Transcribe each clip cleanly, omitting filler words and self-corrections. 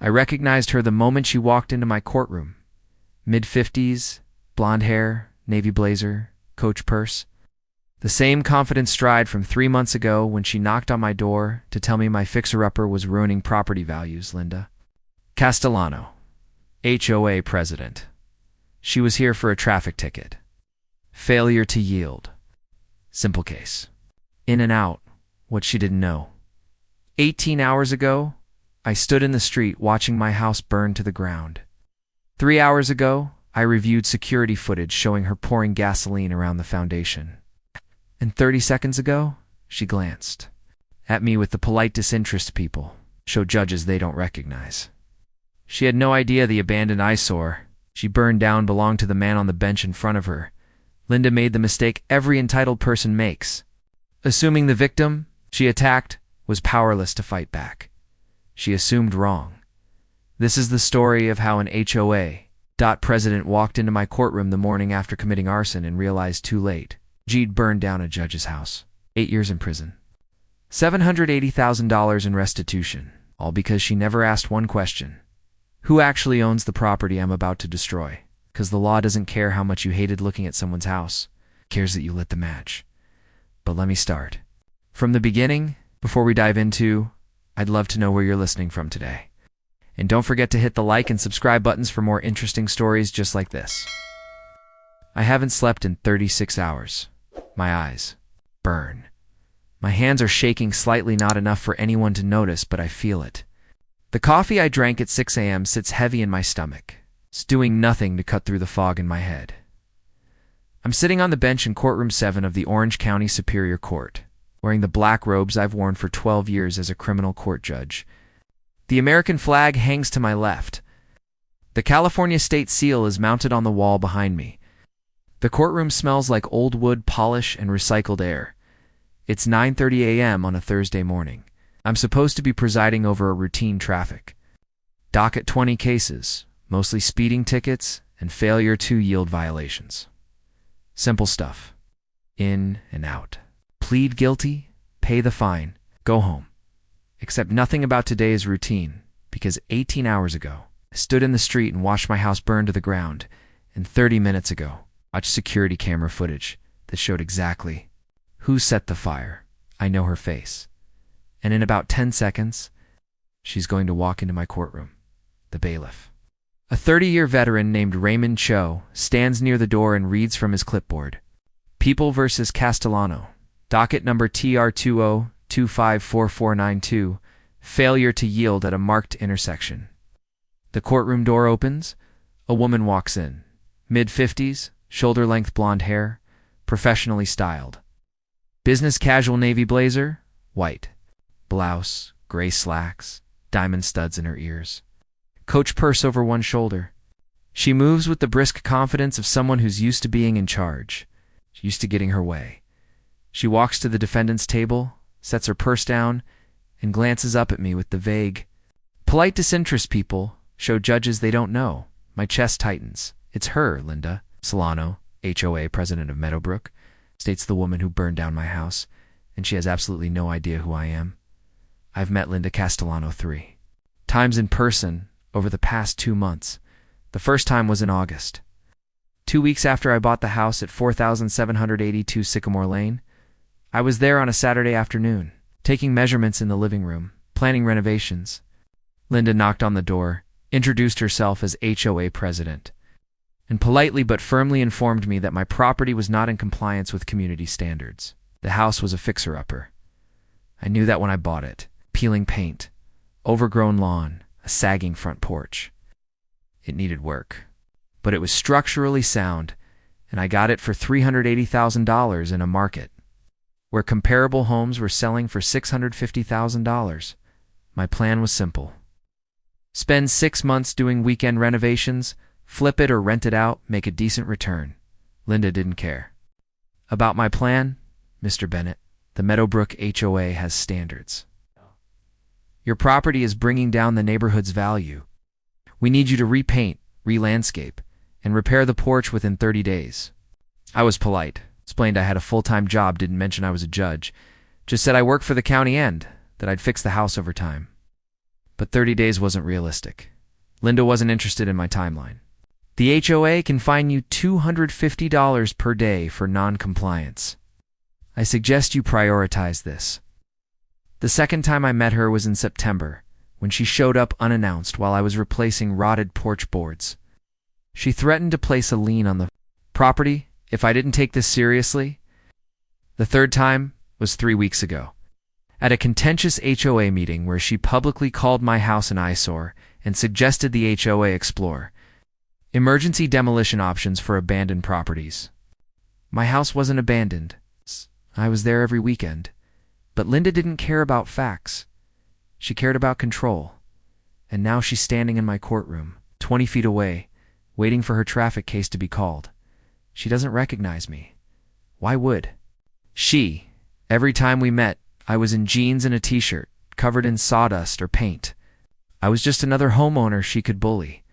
I recognized her the moment she walked into my courtroom. Mid-50s, blonde hair, navy blazer, coach purse. The same confident stride from 3 months ago when she knocked on my door to tell me my fixer-upper was ruining property values, Linda. Castellano, HOA president. She was here for a traffic ticket. Failure to yield. Simple case. In and out, what she didn't know. 18 hours ago, I stood in the street watching my house burn to the ground. 3 hours ago, I reviewed security footage showing her pouring gasoline around the foundation. And 30 seconds ago, she glanced at me with the polite disinterest people show judges they don't recognize. She had no idea the abandoned eyesore she burned down belonged to the man on the bench in front of her. Linda made the mistake every entitled person makes, assuming the victim she attacked was powerless to fight back. She assumed wrong. This is the story of how an HOA president walked into my courtroom the morning after committing arson and realized too late she'd burned down a judge's house. 8 years in prison. $780,000 in restitution, all because she never asked one question. Who actually owns the property I'm about to destroy? Because the law doesn't care how much you hated looking at someone's house. It cares that you lit the match. But let me start from the beginning. Before we dive into, I'd love to know where you're listening from today. And don't forget to hit the like and subscribe buttons for more interesting stories just like this. I haven't slept in 36 hours. My eyes burn. My hands are shaking slightly, not enough for anyone to notice, but I feel it. The coffee I drank at 6 a.m. sits heavy in my stomach. It's doing nothing to cut through the fog in my head. I'm sitting on the bench in Courtroom 7 of the Orange County Superior Court, wearing the black robes I've worn for 12 years as a criminal court judge. The American flag hangs to my left. The California state seal is mounted on the wall behind me. The courtroom smells like old wood polish and recycled air. It's 9:30 a.m. on a Thursday morning. I'm supposed to be presiding over a routine traffic docket 20 cases, mostly speeding tickets and failure to yield violations. Simple stuff. In and out. Plead guilty, pay the fine, go home. Except nothing about today is routine, because 18 hours ago, I stood in the street and watched my house burn to the ground, and 30 minutes ago, watched security camera footage that showed exactly who set the fire. I know her face. And in about 10 seconds, she's going to walk into my courtroom, the bailiff. A 30-year veteran named Raymond Cho stands near the door and reads from his clipboard. People versus Castellano. Docket number TR20254492. Failure to yield at a marked intersection. The courtroom door opens. A woman walks in. Mid-50s, shoulder-length blonde hair, professionally styled. Business casual navy blazer, white. Blouse, gray slacks, diamond studs in her ears. Coach purse over one shoulder. She moves with the brisk confidence of someone who's used to being in charge, used to getting her way. She walks to the defendant's table, sets her purse down, and glances up at me with the vague, polite disinterest people show judges they don't know. My chest tightens. It's her, Linda Solano, HOA president of Meadowbrook, states the woman who burned down my house, and she has absolutely no idea who I am. I've met Linda Castellano 3 times in person over the past 2 months. The first time was in August. 2 weeks after I bought the house at 4782 Sycamore Lane, I was there on a Saturday afternoon, taking measurements in the living room, planning renovations. Linda knocked on the door, introduced herself as HOA president, and politely but firmly informed me that my property was not in compliance with community standards. The house was a fixer-upper. I knew that when I bought it. Peeling paint, overgrown lawn, a sagging front porch. It needed work, but it was structurally sound, and I got it for $380,000 in a market where comparable homes were selling for $650,000. My plan was simple. Spend 6 months doing weekend renovations, flip it or rent it out, make a decent return. Linda didn't care. About my plan, Mr. Bennett, the Meadowbrook HOA has standards. Your property is bringing down the neighborhood's value. We need you to repaint, re-landscape, and repair the porch within 30 days. I was polite, explained I had a full-time job, didn't mention I was a judge, just said I worked for the county and that I'd fix the house over time. But 30 days wasn't realistic. Linda wasn't interested in my timeline. The HOA can fine you $250 per day for non-compliance. I suggest you prioritize this. The second time I met her was in September, when she showed up unannounced while I was replacing rotted porch boards. She threatened to place a lien on the property if I didn't take this seriously. The third time was 3 weeks ago, at a contentious HOA meeting where she publicly called my house an eyesore and suggested the HOA explore emergency demolition options for abandoned properties. My house wasn't abandoned. I was there every weekend. But Linda didn't care about facts. She cared about control. And now she's standing in my courtroom, 20 feet away, waiting for her traffic case to be called. She doesn't recognize me. Why would? Every time we met, I was in jeans and a t-shirt, covered in sawdust or paint. I was just another homeowner she could bully.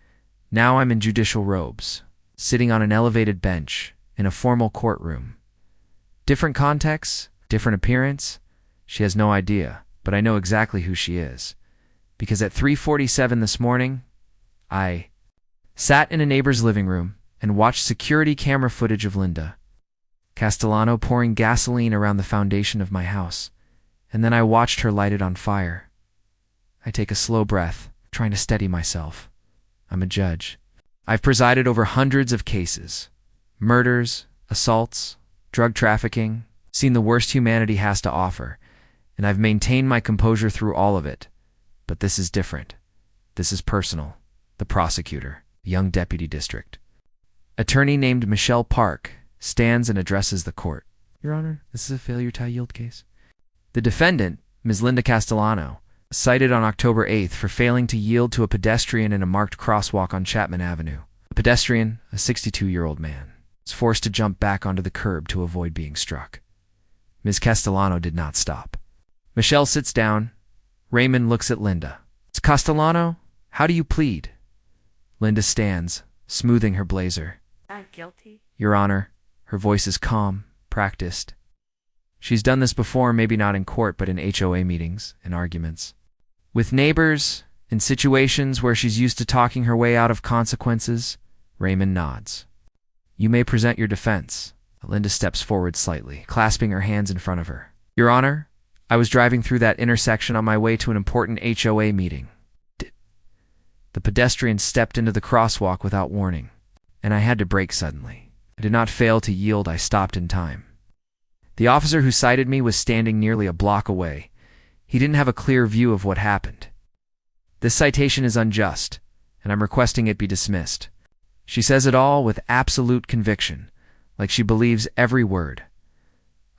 Now I'm in judicial robes, sitting on an elevated bench, in a formal courtroom. Different context, different appearance. She has no idea, but I know exactly who she is. Because at 3:47 this morning, I sat in a neighbor's living room and watched security camera footage of Linda Castellano pouring gasoline around the foundation of my house, and then I watched her light it on fire. I take a slow breath, trying to steady myself. I'm a judge. I've presided over hundreds of cases. Murders, assaults, drug trafficking, seen the worst humanity has to offer, and I've maintained my composure through all of it. But this is different. This is personal. The prosecutor, young deputy district attorney named Michelle Park, stands and addresses the court. Your Honor, this is a failure to yield case. The defendant, Ms. Linda Castellano, cited on October 8th for failing to yield to a pedestrian in a marked crosswalk on Chapman Avenue. The pedestrian, a 62-year-old man, was forced to jump back onto the curb to avoid being struck. Ms. Castellano did not stop. Michelle sits down. Raymond looks at Linda. Ms. Castellano, how do you plead? Linda stands, smoothing her blazer. Not guilty. Your Honor. Her voice is calm, practiced. She's done this before, maybe not in court, but in HOA meetings and arguments. With neighbors, in situations where she's used to talking her way out of consequences. Raymond nods. You may present your defense. Linda steps forward slightly, clasping her hands in front of her. Your Honor, I was driving through that intersection on my way to an important HOA meeting. The pedestrian stepped into the crosswalk without warning, and I had to brake suddenly. I did not fail to yield. I stopped in time. The officer who cited me was standing nearly a block away. He didn't have a clear view of what happened. This citation is unjust, and I'm requesting it be dismissed. She says it all with absolute conviction, like she believes every word.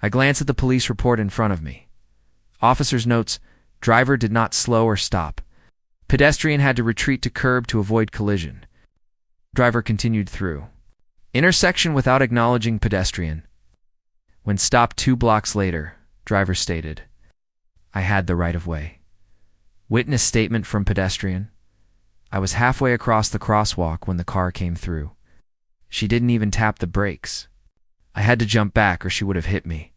I glance at the police report in front of me. Officer's notes, driver did not slow or stop. Pedestrian had to retreat to curb to avoid collision. Driver continued through. Intersection without acknowledging pedestrian. When stopped 2 blocks later, driver stated, I had the right of way. Witness statement from pedestrian. I was halfway across the crosswalk when the car came through. She didn't even tap the brakes. I had to jump back or she would have hit me.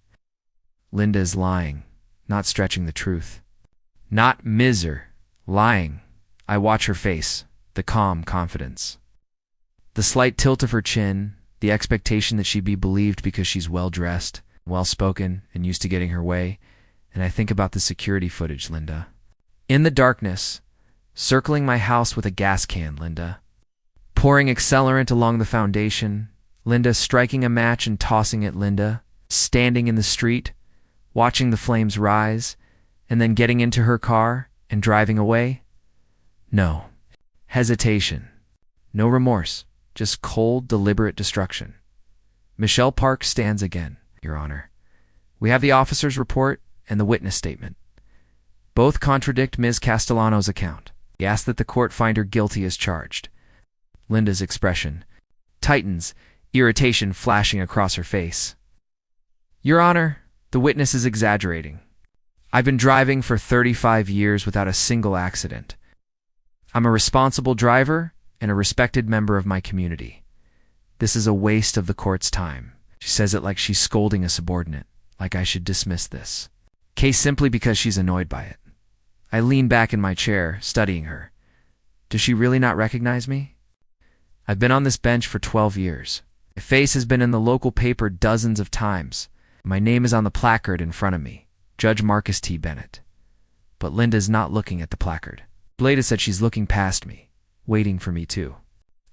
Linda is lying, not stretching the truth. Not lying. I watch her face, the calm confidence. The slight tilt of her chin, the expectation that she be believed because she's well-dressed, well-spoken, and used to getting her way, and I think about the security footage, Linda. In the darkness, circling my house with a gas can, Linda. Pouring accelerant along the foundation, Linda striking a match and tossing it, Linda. Standing in the street, watching the flames rise, and then getting into her car and driving away. No. Hesitation. No remorse. Just cold, deliberate destruction. Michelle Park stands again, Your Honor. We have the officer's report and the witness statement. Both contradict Ms. Castellano's account. We ask that the court find her guilty as charged. Linda's expression tightens, irritation flashing across her face. Your Honor, the witness is exaggerating. I've been driving for 35 years without a single accident. I'm a responsible driver and a respected member of my community. This is a waste of the court's time. She says it like she's scolding a subordinate, like I should dismiss this case simply because she's annoyed by it. I lean back in my chair, studying her. Does she really not recognize me? I've been on this bench for 12 years. My face has been in the local paper dozens of times. My name is on the placard in front of me, Judge Marcus T. Bennett. But Linda's not looking at the placard. Blada said she's looking past me, waiting for me too.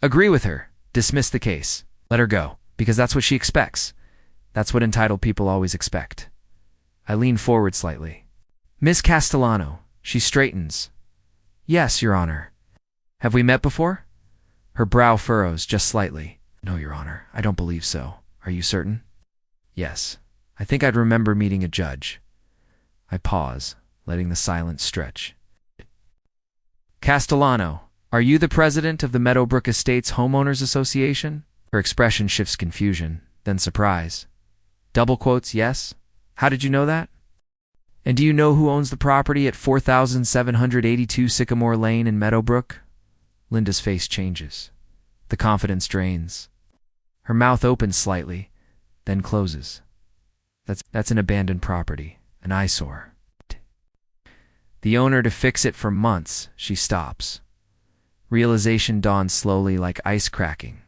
Agree with her. Dismiss the case. Let her go, because that's what she expects. That's what entitled people always expect. I lean forward slightly. Miss Castellano. She straightens. Yes, Your Honor. Have we met before? Her brow furrows just slightly. No, Your Honor, I don't believe so. Are you certain? Yes. I think I'd remember meeting a judge. I pause, letting the silence stretch. Castellano, are you the president of the Meadowbrook Estates Homeowners Association? Her expression shifts confusion, then surprise. Double quotes, yes? How did you know that? And do you know who owns the property at 4782 Sycamore Lane in Meadowbrook? Linda's face changes. The confidence drains. Her mouth opens slightly, then closes. That's an abandoned property, an eyesore. The owner to fix it for months, she stops. Realization dawns slowly like ice cracking.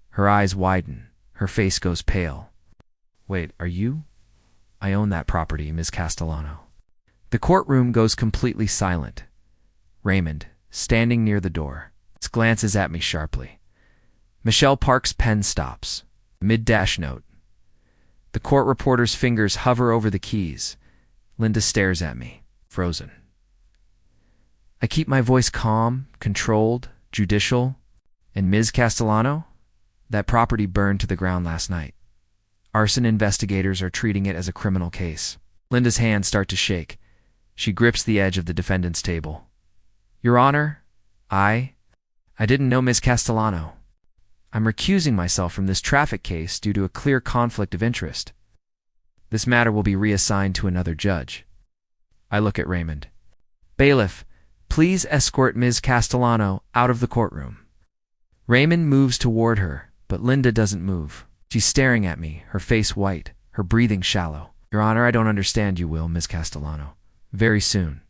Her eyes widen, her face goes pale. Wait, are you? I own that property, Ms. Castellano. The courtroom goes completely silent. Raymond, standing near the door, glances at me sharply. Michelle Park's pen stops. Mid-dash note. The court reporter's fingers hover over the keys. Linda stares at me, frozen. I keep my voice calm, controlled, judicial. And Ms. Castellano? That property burned to the ground last night. Arson investigators are treating it as a criminal case. Linda's hands start to shake. She grips the edge of the defendant's table. Your Honor, I didn't know Ms. Castellano. I'm recusing myself from this traffic case due to a clear conflict of interest. This matter will be reassigned to another judge. I look at Raymond. Bailiff, please escort Ms. Castellano out of the courtroom. Raymond moves toward her, but Linda doesn't move. She's staring at me, her face white, her breathing shallow. Your Honor, I don't understand you will, Ms. Castellano. Very soon.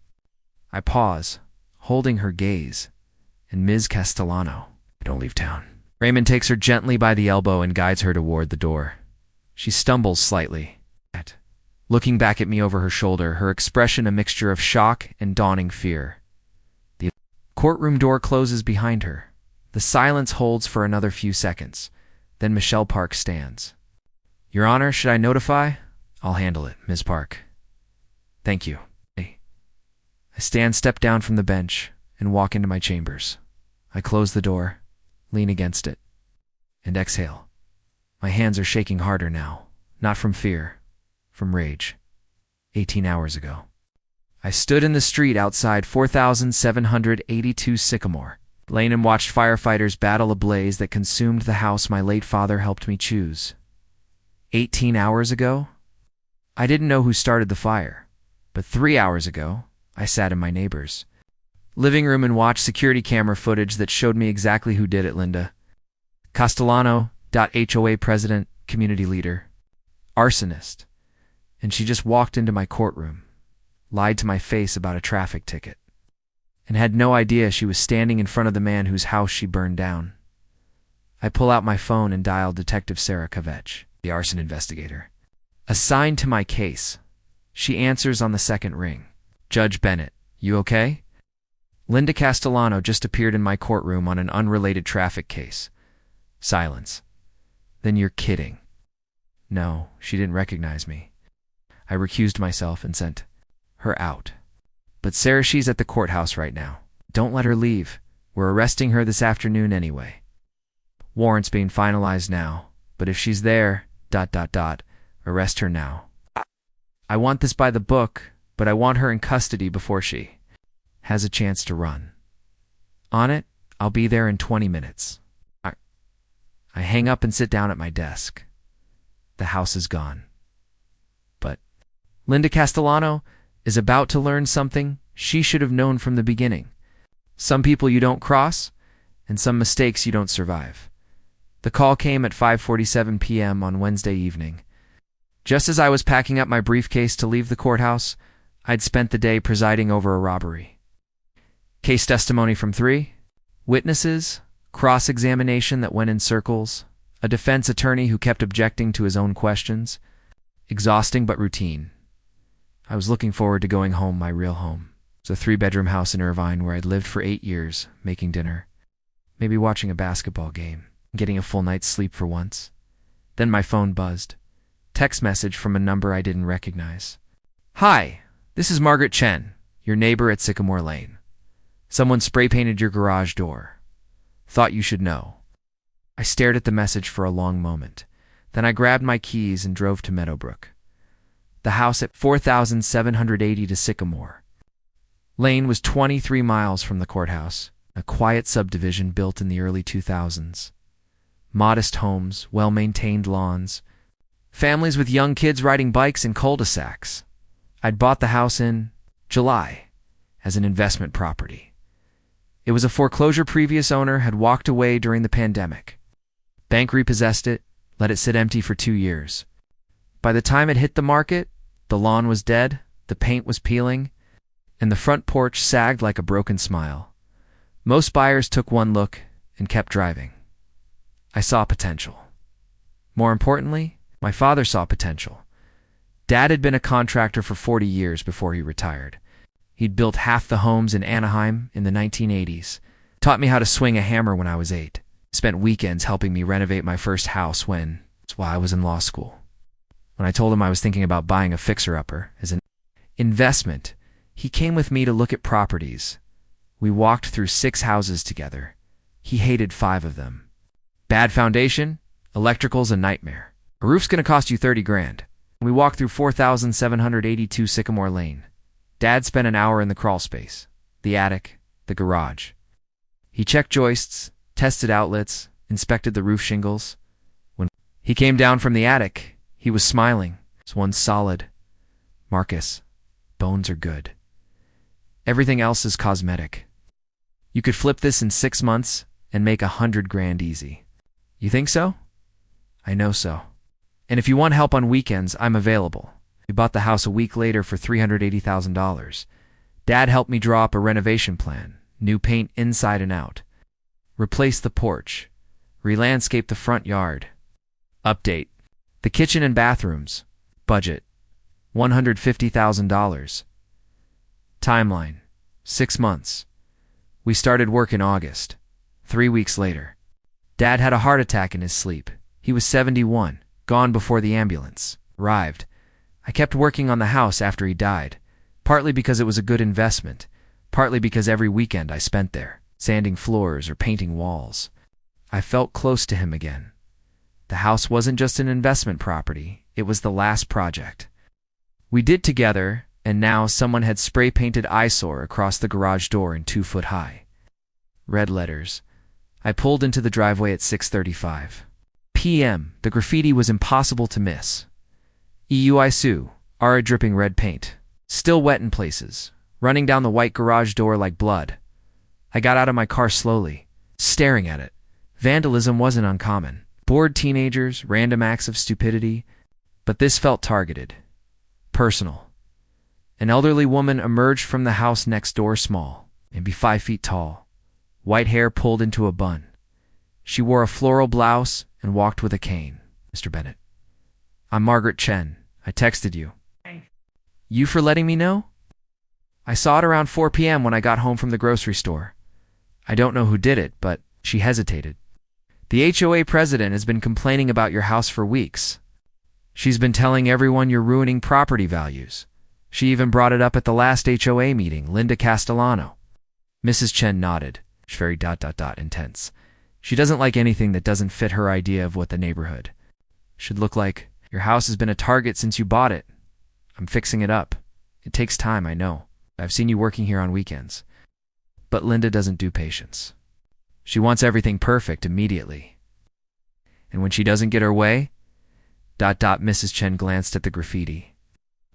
I pause, holding her gaze. And Ms. Castellano, don't leave town. Raymond takes her gently by the elbow and guides her toward the door. She stumbles slightly. Looking back at me over her shoulder, her expression a mixture of shock and dawning fear. The courtroom door closes behind her. The silence holds for another few seconds. Then Michelle Park stands. Your Honor, should I notify? I'll handle it, Ms. Park. Thank you. I step down from the bench and walk into my chambers. I close the door, lean against it, and exhale. My hands are shaking harder now, not from fear, from rage. 18 hours ago. I stood in the street outside 4782 Sycamore Lane and watched firefighters battle a blaze that consumed the house my late father helped me choose. 18 hours ago? I didn't know who started the fire, but 3 hours ago, I sat in my neighbor's living room and watched security camera footage that showed me exactly who did it, Linda. Castellano.HOA president, community leader, arsonist. And she just walked into my courtroom, lied to my face about a traffic ticket, and had no idea she was standing in front of the man whose house she burned down. I pull out my phone and dial Detective Sarah Kavech, the arson investigator. Assigned to my case. She answers on the second ring. Judge Bennett, you okay? Linda Castellano just appeared in my courtroom on an unrelated traffic case. Silence. Then you're kidding. No, she didn't recognize me. I recused myself and sent her out. But Sarah, she's at the courthouse right now. Don't let her leave. We're arresting her this afternoon anyway. Warrant's being finalized now, but if she's there, arrest her now. I want this by the book, but I want her in custody before she has a chance to run. On it, I'll be there in 20 minutes. I hang up and sit down at my desk. The house is gone. But Linda Castellano is about to learn something she should have known from the beginning. Some people you don't cross, and some mistakes you don't survive. The call came at 5:47 p.m. on Wednesday evening. Just as I was packing up my briefcase to leave the courthouse, I'd spent the day presiding over a robbery. Case testimony from 3 witnesses, cross-examination that went in circles, a defense attorney who kept objecting to his own questions. Exhausting but routine. I was looking forward to going home, my real home. It was a 3-bedroom house in Irvine where I'd lived for 8 years, making dinner, maybe watching a basketball game, getting a full night's sleep for once. Then my phone buzzed. Text message from a number I didn't recognize. "Hi, this is Margaret Chen, your neighbor at Sycamore Lane. Someone spray-painted your garage door. Thought you should know." I stared at the message for a long moment. Then I grabbed my keys and drove to Meadowbrook. The house at 4,780 to Sycamore Lane was 23 miles from the courthouse, a quiet subdivision built in the early 2000s. Modest homes, well-maintained lawns, families with young kids riding bikes in cul-de-sacs. I'd bought the house in July as an investment property. It was a foreclosure. Previous owner had walked away during the pandemic. Bank repossessed it, let it sit empty for 2 years. By the time it hit the market, the lawn was dead, the paint was peeling, and the front porch sagged like a broken smile. Most buyers took one look and kept driving. I saw potential. More importantly, my father saw potential. Dad had been a contractor for 40 years before he retired. He'd built half the homes in Anaheim in the 1980s, taught me how to swing a hammer when I was 8, spent weekends helping me renovate my first house while I was in law school. When I told him I was thinking about buying a fixer-upper as an investment, he came with me to look at properties. We walked through 6 houses together. He hated 5 of them. Bad foundation, electrical's a nightmare. A roof's gonna cost you 30 grand. We walked through 4,782 Sycamore Lane. Dad spent an hour in the crawl space, the attic, the garage. He checked joists, tested outlets, inspected the roof shingles. When he came down from the attic, he was smiling. This one's solid. "Marcus, bones are good. Everything else is cosmetic. You could flip this in 6 months and make 100 grand easy." "You think so?" "I know so. And if you want help on weekends, I'm available." We bought the house a week later for $380,000. Dad helped me draw up a renovation plan, new paint inside and out. Replace the porch, re-landscape the front yard. Update: the kitchen and bathrooms. Budget: $150,000. Timeline: 6 months. We started work in August. 3 weeks later, Dad had a heart attack in his sleep. He was 71, gone before the ambulance arrived. I kept working on the house after he died, partly because it was a good investment, partly because every weekend I spent there, sanding floors or painting walls. I felt close to him again. The house wasn't just an investment property, it was the last project we did together, and now someone had spray-painted eyesore across the garage door in 2 foot high. Red letters. I pulled into the driveway at 6:35 p.m. The graffiti was impossible to miss. "EUI Sue, Ara dripping red paint. Still wet in places, running down the white garage door like blood." I got out of my car slowly, staring at it. Vandalism wasn't uncommon. Bored teenagers, random acts of stupidity. But this felt targeted. Personal. An elderly woman emerged from the house next door, small, maybe 5 feet tall. White hair pulled into a bun. She wore a floral blouse and walked with a cane. "Mr. Bennett, I'm Margaret Chen. I texted you." "You for letting me know?" "I saw it around 4 p.m. when I got home from the grocery store. I don't know who did it, but..." She hesitated. "The HOA president has been complaining about your house for weeks. She's been telling everyone you're ruining property values. She even brought it up at the last HOA meeting, Linda Castellano." Mrs. Chen nodded. She's very intense. She doesn't like anything that doesn't fit her idea of what the neighborhood should look like. "Your house has been a target since you bought it. I'm fixing it up. It takes time, I know. I've seen you working here on weekends. But Linda doesn't do patience. She wants everything perfect immediately. And when she doesn't get her way..." Mrs. Chen glanced at the graffiti.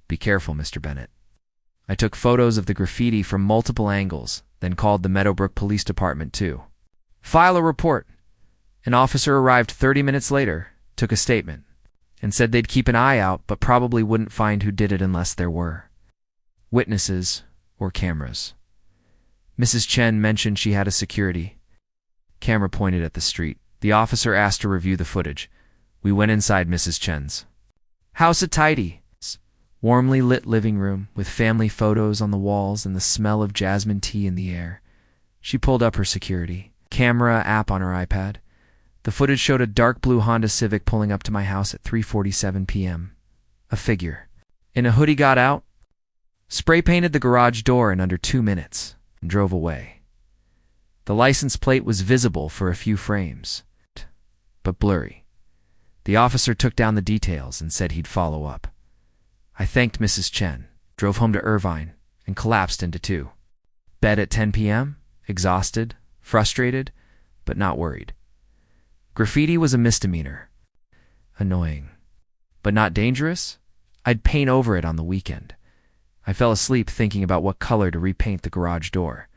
"Be careful, Mr. Bennett." I took photos of the graffiti from multiple angles, then called the Meadowbrook Police Department to file a report. An officer arrived 30 minutes later, took a statement, and said they'd keep an eye out but probably wouldn't find who did it unless there were witnesses, or cameras. Mrs. Chen mentioned she had a security camera pointed at the street. The officer asked to review the footage. We went inside Mrs. Chen's house. A tidy, warmly lit living room with family photos on the walls and the smell of jasmine tea in the air. She pulled up her security camera app on her iPad. The footage showed a dark blue Honda Civic pulling up to my house at 3:47 p.m. A figure in a hoodie got out, spray-painted the garage door in under 2 minutes, and drove away. The license plate was visible for a few frames, but blurry. The officer took down the details and said he'd follow up. I thanked Mrs. Chen, drove home to Irvine, and collapsed into two. Bed at 10 p.m., exhausted, frustrated, but not worried. Graffiti was a misdemeanor. Annoying. But not dangerous? I'd paint over it on the weekend. I fell asleep thinking about what color to repaint the garage door.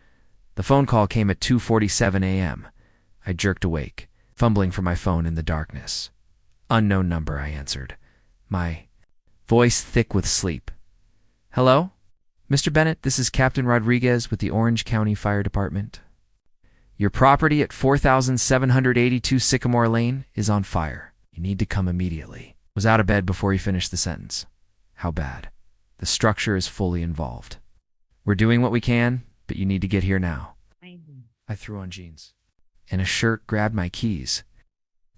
The phone call came at 2:47 a.m. I jerked awake, fumbling for my phone in the darkness. Unknown number, I answered, my voice thick with sleep. Hello? Mr. Bennett, this is Captain Rodriguez with the Orange County Fire Department. Your property at 4782 Sycamore Lane is on fire. You need to come immediately. Was out of bed before he finished the sentence. How bad? The structure is fully involved. We're doing what we can, but you need to get here now. I threw on jeans and a shirt, grabbed my keys,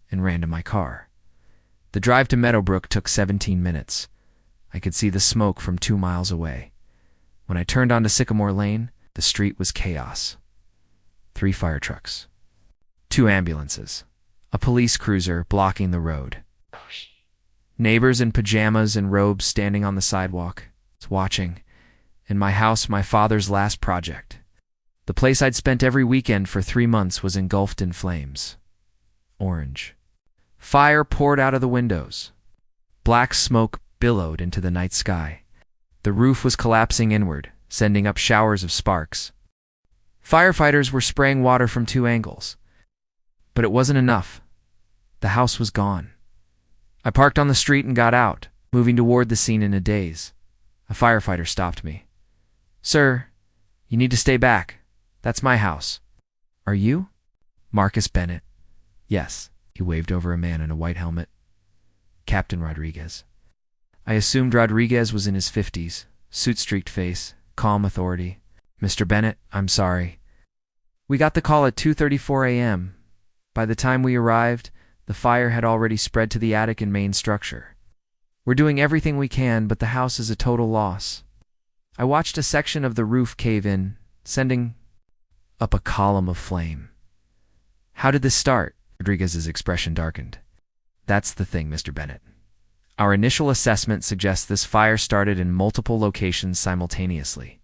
and ran to my car. The drive to Meadowbrook took 17 minutes. I could see the smoke from 2 miles away. When I turned onto Sycamore Lane, the street was chaos. 3 fire trucks, 2 ambulances, a police cruiser blocking the road. Neighbors in pajamas and robes standing on the sidewalk, watching. In my house, my father's last project. The place I'd spent every weekend for 3 months was engulfed in flames. Orange. Fire poured out of the windows. Black smoke billowed into the night sky. The roof was collapsing inward, sending up showers of sparks. Firefighters were spraying water from 2 angles. But it wasn't enough. The house was gone. I parked on the street and got out, moving toward the scene in a daze. A firefighter stopped me. Sir, you need to stay back. That's my house. Are you? Marcus Bennett. Yes. He waved over a man in a white helmet. Captain Rodriguez. I assumed Rodriguez was in his 50s, suit-streaked face, calm authority. Mr. Bennett, I'm sorry. We got the call at 2:34 a.m. By the time we arrived, the fire had already spread to the attic and main structure. We're doing everything we can, but the house is a total loss. I watched a section of the roof cave in, sending up a column of flame. How did this start? Rodriguez's expression darkened. That's the thing, Mr. Bennett. Our initial assessment suggests this fire started in multiple locations simultaneously.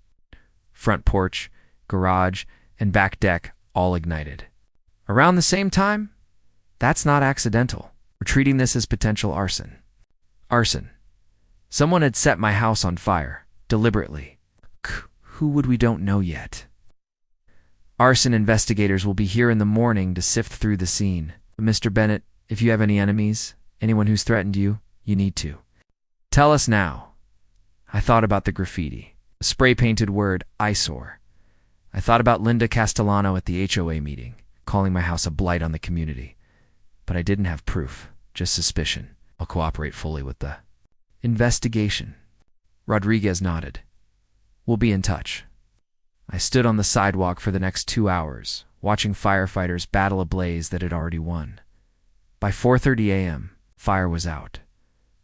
Front porch, garage, and back deck all ignited. Around the same time? That's not accidental. We're treating this as potential arson. Arson. Someone had set my house on fire, deliberately. Who would we don't know yet. Arson investigators will be here in the morning to sift through the scene. But Mr. Bennett, if you have any enemies, anyone who's threatened you, you need to tell us now. I thought about the graffiti, the spray-painted word, eyesore. I thought about Linda Castellano at the HOA meeting, calling my house a blight on the community. But I didn't have proof, just suspicion. I'll cooperate fully with the investigation. Rodriguez nodded. We'll be in touch. I stood on the sidewalk for the next 2 hours, watching firefighters battle a blaze that had already won. By 4:30 a.m., fire was out.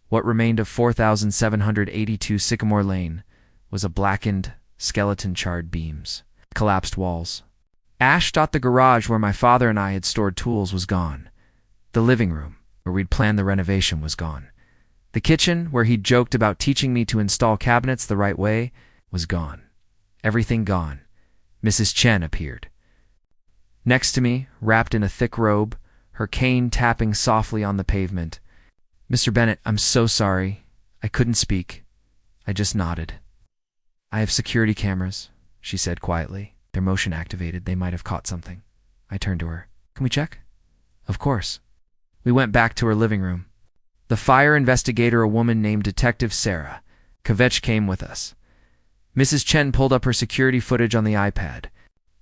What remained of 4782 Sycamore Lane was a blackened, skeleton-charred beams, collapsed walls. Ash thought the garage where my father and I had stored tools was gone. The living room, where we'd planned the renovation, was gone. The kitchen, where he'd joked about teaching me to install cabinets the right way, was gone. Everything gone. Mrs. Chen appeared. Next to me, wrapped in a thick robe, her cane tapping softly on the pavement. Mr. Bennett, I'm so sorry. I couldn't speak. I just nodded. I have security cameras, she said quietly. They're motion activated. They might have caught something. I turned to her. Can we check? Of course. We went back to her living room. The fire investigator, a woman named Detective Sarah Kvetch, came with us. Mrs. Chen pulled up her security footage on the iPad,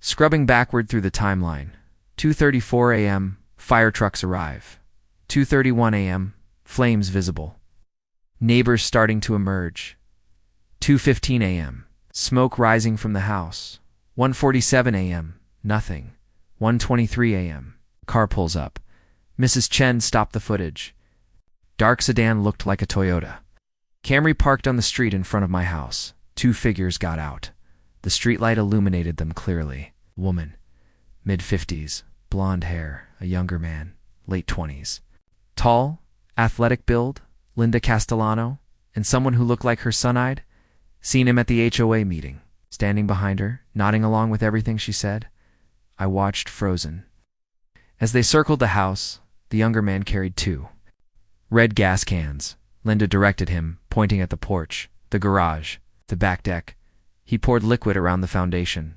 scrubbing backward through the timeline. 2:34 a.m., fire trucks arrive. 2:31 a.m., flames visible. Neighbors starting to emerge. 2:15 a.m., smoke rising from the house. 1:47 a.m., nothing. 1:23 a.m., car pulls up. Mrs. Chen stopped the footage. Dark sedan looked like a Toyota. Camry parked on the street in front of my house. Two figures got out. The streetlight illuminated them clearly. Woman, mid-50s, blonde hair, a younger man, late 20s. Tall, athletic build, Linda Castellano, and someone who looked like her son-eyed. Seen him at the HOA meeting, standing behind her, nodding along with everything she said. I watched, frozen. As they circled the house, the younger man carried two red gas cans. Linda directed him, pointing at the porch, the garage, the back deck. He poured liquid around the foundation.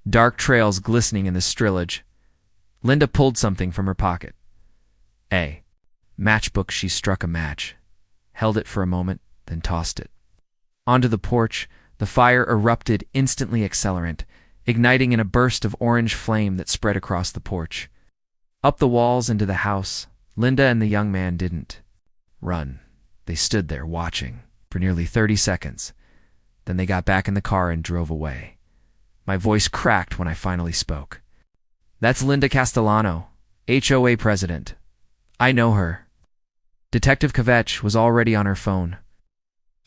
Dark trails glistening in the strillage. Linda pulled something from her pocket. A matchbook. She struck a match, held it for a moment, then tossed it. Onto the porch, the fire erupted, instantly accelerant, igniting in a burst of orange flame that spread across the porch. Up the walls into the house. Linda and the young man didn't run. They stood there watching for nearly 30 seconds. Then they got back in the car and drove away. My voice cracked when I finally spoke. That's Linda Castellano, HOA president. I know her. Detective Kvetch was already on her phone.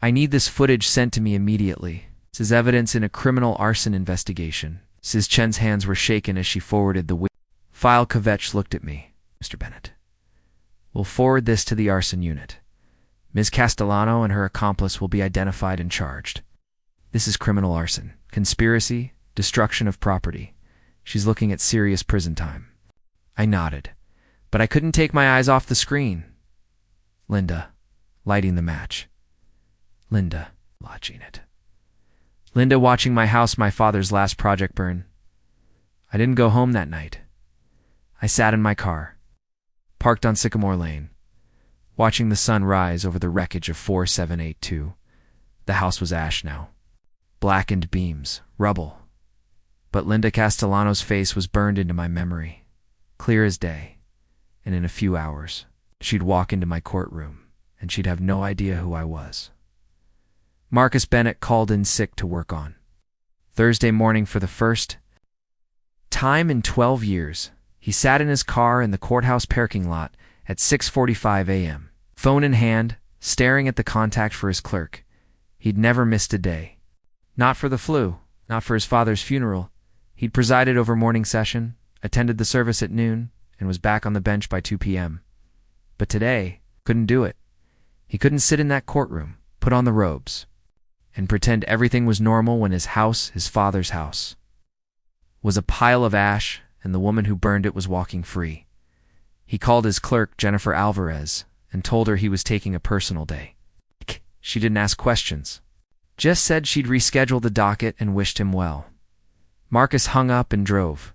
I need this footage sent to me immediately. This is evidence in a criminal arson investigation. Mrs. Chen's hands were shaken as she forwarded the file. Kvetch looked at me. Mr. Bennett, we'll forward this to the arson unit. Ms. Castellano and her accomplice will be identified and charged. This is criminal arson, conspiracy, destruction of property. She's looking at serious prison time. I nodded, but I couldn't take my eyes off the screen. Linda, lighting the match. Linda, watching it. Linda watching my house, my father's last project, burn. I didn't go home that night. I sat in my car, parked on Sycamore Lane, watching the sun rise over the wreckage of 4782. The house was ash now. Blackened beams, rubble. But Linda Castellano's face was burned into my memory, clear as day. And in a few hours, she'd walk into my courtroom, and she'd have no idea who I was. Marcus Bennett called in sick to work on Thursday morning for the first time in 12 years. He sat in his car in the courthouse parking lot at 6:45 a.m., phone in hand, staring at the contact for his clerk. He'd never missed a day. Not for the flu, not for his father's funeral. He'd presided over morning session, attended the service at noon, and was back on the bench by 2 p.m. But today, couldn't do it. He couldn't sit in that courtroom, put on the robes, and pretend everything was normal when his house, his father's house, was a pile of ash and the woman who burned it was walking free. He called his clerk, Jennifer Alvarez, and told her he was taking a personal day. She didn't ask questions, just said she'd reschedule the docket and wished him well. Marcus hung up and drove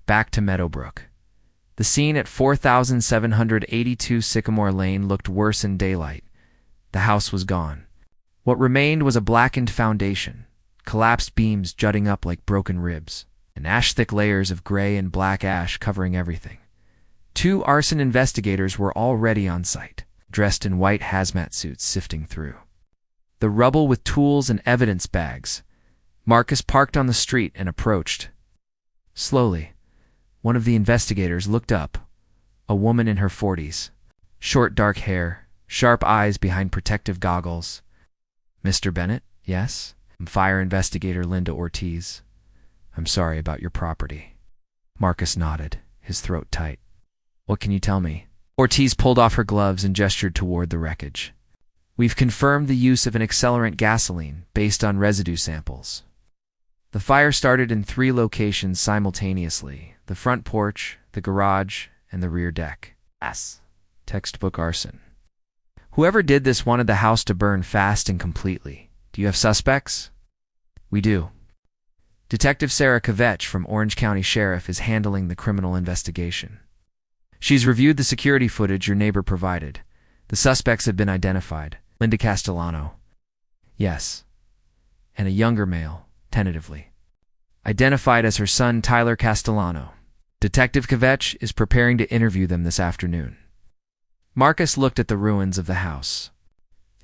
back to Meadowbrook. The scene at 4782 Sycamore Lane looked worse in daylight. The house was gone. What remained was a blackened foundation, collapsed beams jutting up like broken ribs, and ash-thick layers of gray and black ash covering everything. 2 arson investigators were already on site, dressed in white hazmat suits, sifting through the rubble with tools and evidence bags. Marcus parked on the street and approached. Slowly, one of the investigators looked up, a woman in her 40s, short dark hair, sharp eyes behind protective goggles. Mr. Bennett, yes? I'm fire investigator Linda Ortiz. I'm sorry about your property. Marcus nodded, his throat tight. What can you tell me? Ortiz pulled off her gloves and gestured toward the wreckage. We've confirmed the use of an accelerant gasoline based on residue samples. The fire started in 3 locations simultaneously: the front porch, the garage, and the rear deck. Yes. Textbook arson. Whoever did this wanted the house to burn fast and completely. Do you have suspects? We do. Detective Sarah Kvetch from Orange County Sheriff is handling the criminal investigation. She's reviewed the security footage your neighbor provided. The suspects have been identified. Linda Castellano. Yes. and a younger male, tentatively. Identified as her son Tyler Castellano. Detective Kvetch is preparing to interview them this afternoon. Marcus looked at the ruins of the house.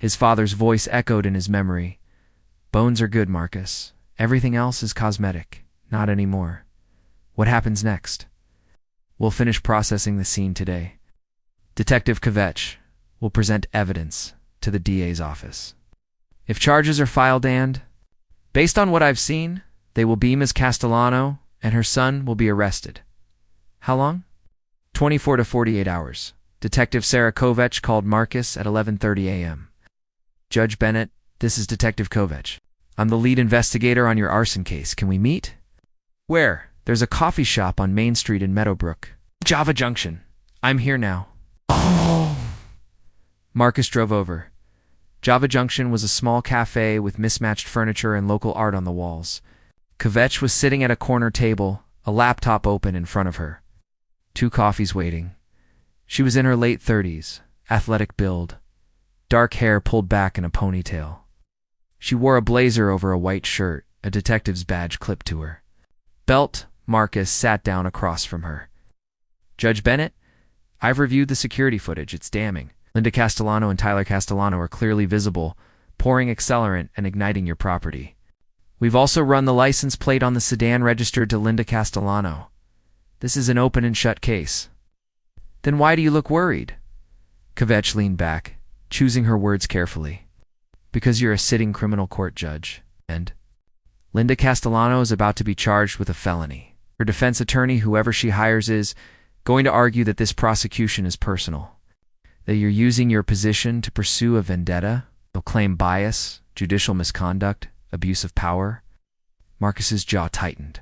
His father's voice echoed in his memory. Bones are good, Marcus. Everything else is cosmetic. Not anymore. What happens next? We'll finish processing the scene today. Detective Kvetch will present evidence to the DA's office. If charges are filed and, based on what I've seen, they will be Ms. Castellano and her son will be arrested. How long? 24 to 48 hours. Detective Sarah Kvetch called Marcus at 11:30 a.m. Judge Bennett, this is Detective Kvetch. I'm the lead investigator on your arson case. Can we meet? Where? There's a coffee shop on Main Street in Meadowbrook. Java Junction. I'm here now. Oh. Marcus drove over. Java Junction was a small cafe with mismatched furniture and local art on the walls. Kvetch was sitting at a corner table, a laptop open in front of her. 2 coffees waiting. She was in her late 30s, athletic build, dark hair pulled back in a ponytail. She wore a blazer over a white shirt, a detective's badge clipped to her. Belt, Marcus sat down across from her. Judge Bennett, I've reviewed the security footage. It's damning. Linda Castellano and Tyler Castellano are clearly visible, pouring accelerant and igniting your property. We've also run the license plate on the sedan registered to Linda Castellano. This is an open and shut case. Then why do you look worried? Kvetch leaned back, choosing her words carefully. Because you're a sitting criminal court judge, and Linda Castellano is about to be charged with a felony. Her defense attorney, whoever she hires, is going to argue that this prosecution is personal, that you're using your position to pursue a vendetta. They'll claim bias, judicial misconduct, abuse of power. Marcus's jaw tightened.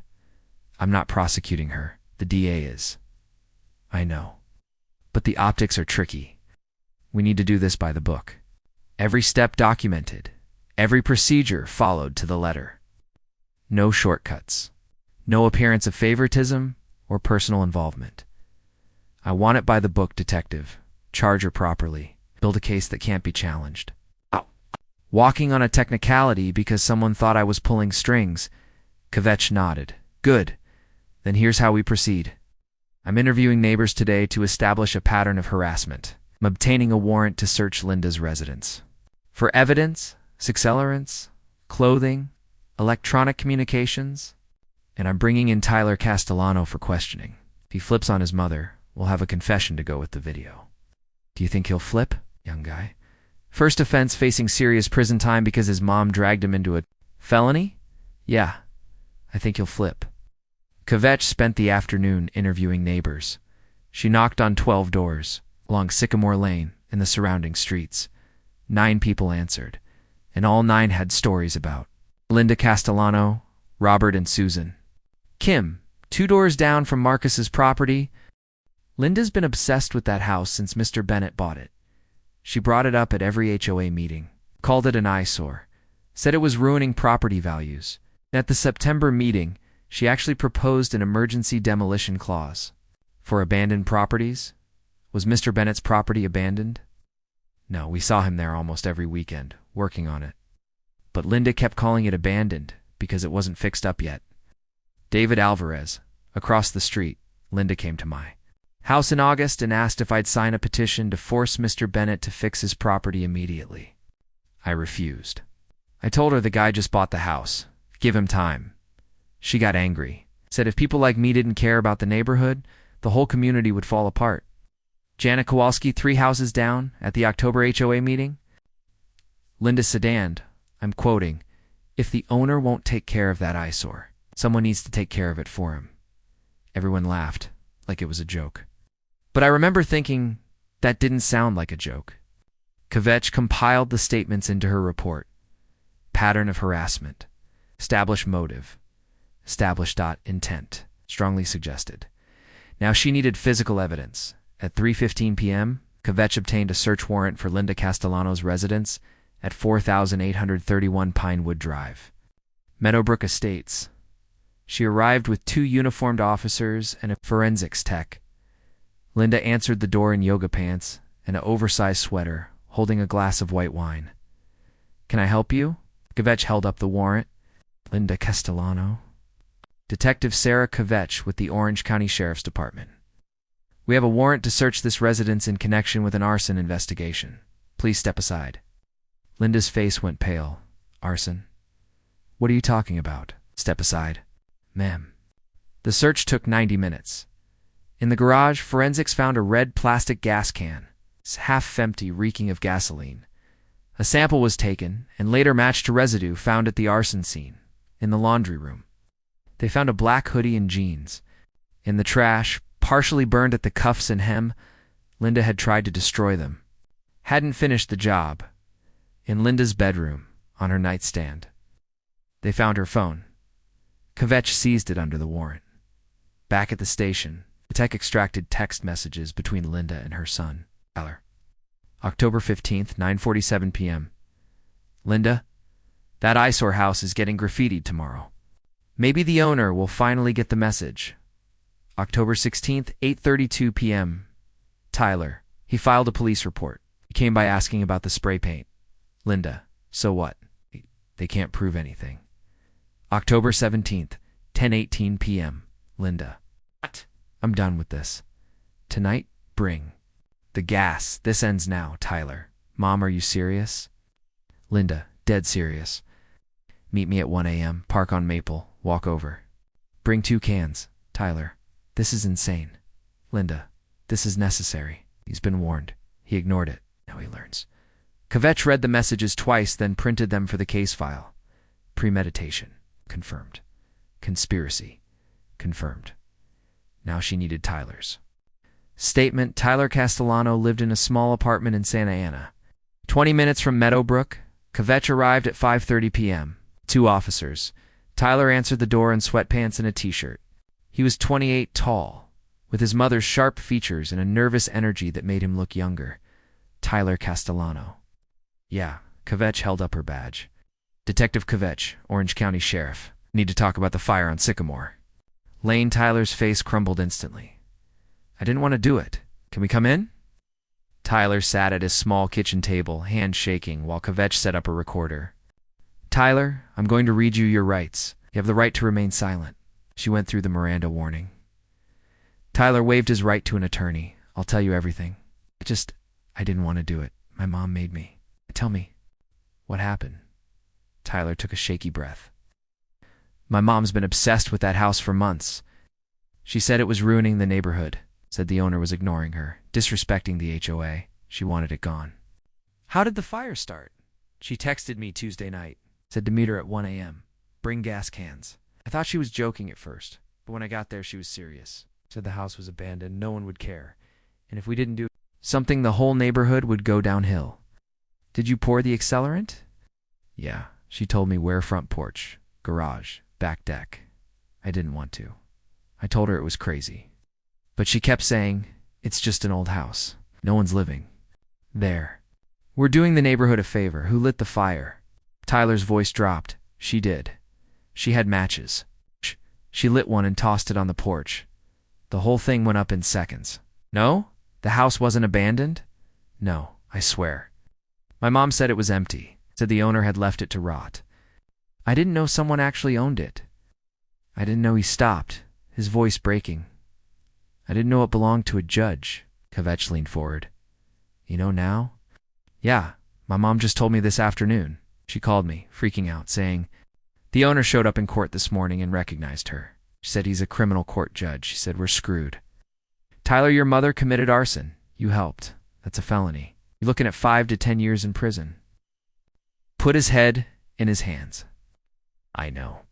I'm not prosecuting her. The DA is. I know. But the optics are tricky. We need to do this by the book. Every step documented, every procedure followed to the letter. No shortcuts. No appearance of favoritism or personal involvement. I want it by the book, detective. Charge her properly. Build a case that can't be challenged. Ow. Walking on a technicality because someone thought I was pulling strings. Kvetch nodded. Good. Then here's how we proceed. I'm interviewing neighbors today to establish a pattern of harassment. I'm obtaining a warrant to search Linda's residence. For evidence, accelerants, clothing, electronic communications, and I'm bringing in Tyler Castellano for questioning. If he flips on his mother, we'll have a confession to go with the video. Do you think he'll flip, young guy? First offense facing serious prison time because his mom dragged him into a felony? Yeah, I think he'll flip. Kvetch spent the afternoon interviewing neighbors. She knocked on 12 doors along Sycamore Lane and the surrounding streets. 9 people answered, and all 9 had stories about Linda Castellano, Robert and Susan. Kim, 2 doors down from Marcus's property. Linda's been obsessed with that house since Mr. Bennett bought it. She brought it up at every HOA meeting, called it an eyesore, said it was ruining property values. At the September meeting, she actually proposed an emergency demolition clause. For abandoned properties? Was Mr. Bennett's property abandoned? No, we saw him there almost every weekend, working on it. But Linda kept calling it abandoned because it wasn't fixed up yet. David Alvarez, across the street, Linda came to my house in August and asked if I'd sign a petition to force Mr. Bennett to fix his property immediately. I refused. I told her the guy just bought the house. Give him time. She got angry, said if people like me didn't care about the neighborhood, the whole community would fall apart. Janet Kowalski, 3 houses down, at the October HOA meeting. Linda sedaned, I'm quoting, if the owner won't take care of that eyesore, someone needs to take care of it for him. Everyone laughed, like it was a joke. But I remember thinking, that didn't sound like a joke. Kvetch compiled the statements into her report. Pattern of harassment. Establish motive. Establish intent. Strongly suggested. Now she needed physical evidence. At 3:15 p.m., Kvetch obtained a search warrant for Linda Castellano's residence at 4831 Pinewood Drive, Meadowbrook Estates. She arrived with 2 uniformed officers and a forensics tech. Linda answered the door in yoga pants and an oversized sweater, holding a glass of white wine. Can I help you? Kvetch held up the warrant. Linda Castellano. Detective Sarah Kvetch with the Orange County Sheriff's Department. We have a warrant to search this residence in connection with an arson investigation. Please step aside. Linda's face went pale. Arson? What are you talking about? Step aside. Ma'am. The search took 90 minutes. In the garage, forensics found a red plastic gas can, half empty, reeking of gasoline. A sample was taken and later matched to residue found at the arson scene, in the laundry room. They found a black hoodie and jeans. In the trash, partially burned at the cuffs and hem, Linda had tried to destroy them. Hadn't finished the job. In Linda's bedroom, on her nightstand. They found her phone. Kvetch seized it under the warrant. Back at the station, the tech extracted text messages between Linda and her son, Tyler. October 15th, 9:47 p.m. Linda, that eyesore house is getting graffitied tomorrow. Maybe the owner will finally get the message. October 16th, 8:32 p.m. Tyler, he filed a police report. He came by asking about the spray paint. Linda, so what? They can't prove anything. October 17th, 10:18 p.m. Linda, what? I'm done with this. Tonight, bring the gas. This ends now, Tyler. Mom, are you serious? Linda, dead serious. Meet me at 1 a.m., park on Maple, walk over. Bring 2 cans. Tyler, this is insane. Linda, this is necessary. He's been warned. He ignored it. Now he learns. Kvetch read the messages twice, then printed them for the case file. Premeditation. Confirmed. Conspiracy. Confirmed. Now she needed Tyler's statement. Tyler Castellano lived in a small apartment in Santa Ana. 20 minutes from Meadowbrook. Kvetch arrived at 5:30 p.m. 2 officers. Tyler answered the door in sweatpants and a t-shirt. He was 28 tall, with his mother's sharp features and a nervous energy that made him look younger. Tyler Castellano. Yeah, Kvetch held up her badge. Detective Kvetch, Orange County Sheriff. Need to talk about the fire on Sycamore. Lane Tyler's face crumbled instantly. I didn't want to do it. Can we come in? Tyler sat at his small kitchen table, hands shaking, while Kvetch set up a recorder. Tyler, I'm going to read you your rights. You have the right to remain silent. She went through the Miranda warning. Tyler waived his right to an attorney. I'll tell you everything. I didn't want to do it. My mom made me. Tell me, what happened? Tyler took a shaky breath. My mom's been obsessed with that house for months. She said it was ruining the neighborhood, said the owner was ignoring her, disrespecting the HOA. She wanted it gone. How did the fire start? She texted me Tuesday night, said to meet her at 1 a.m. Bring gas cans. I thought she was joking at first, but when I got there she was serious. Said the house was abandoned, no one would care. And if we didn't do something, the whole neighborhood would go downhill. Did you pour the accelerant? Yeah, she told me where front porch, garage, back deck. I didn't want to. I told her it was crazy. But she kept saying, it's just an old house. No one's living there. We're doing the neighborhood a favor. Who lit the fire? Tyler's voice dropped. She did. She had matches. She lit one and tossed it on the porch. The whole thing went up in seconds. No? The house wasn't abandoned? No, I swear. My mom said it was empty, said the owner had left it to rot. I didn't know someone actually owned it. I didn't know he stopped, his voice breaking. I didn't know it belonged to a judge. Kvetch leaned forward. You know now? Yeah, my mom just told me this afternoon. She called me, freaking out, saying, the owner showed up in court this morning and recognized her. She said he's a criminal court judge. She said we're screwed. Tyler, your mother committed arson. You helped. That's a felony. You're looking at 5 to 10 years in prison. Put his head in his hands. I know.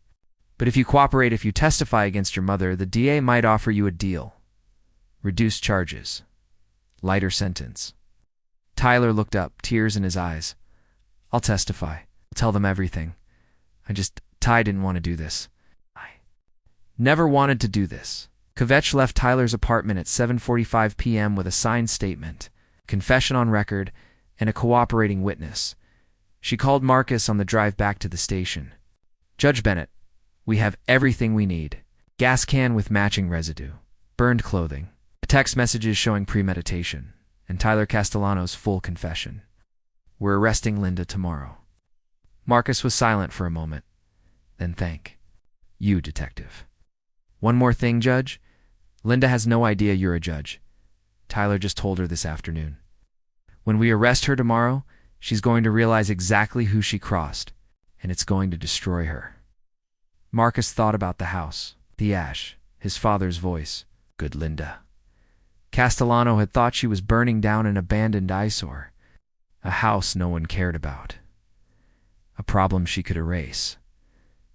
But if you cooperate, if you testify against your mother, the DA might offer you a deal. Reduced charges. Lighter sentence. Tyler looked up, tears in his eyes. I'll testify. I'll tell them everything. Ty didn't want to do this. I never wanted to do this. Kvetch left Tyler's apartment at 7:45 p.m. with a signed statement, confession on record, and a cooperating witness. She called Marcus on the drive back to the station. Judge Bennett, we have everything we need. Gas can with matching residue, burned clothing, text messages showing premeditation, and Tyler Castellano's full confession. We're arresting Linda tomorrow. Marcus was silent for a moment. Then thank you, detective. One more thing, Judge. Linda has no idea you're a judge. Tyler just told her this afternoon. When we arrest her tomorrow, she's going to realize exactly who she crossed, and it's going to destroy her. Marcus thought about the house, the ash, his father's voice. Good Linda. Castellano had thought she was burning down an abandoned eyesore, a house no one cared about, a problem she could erase.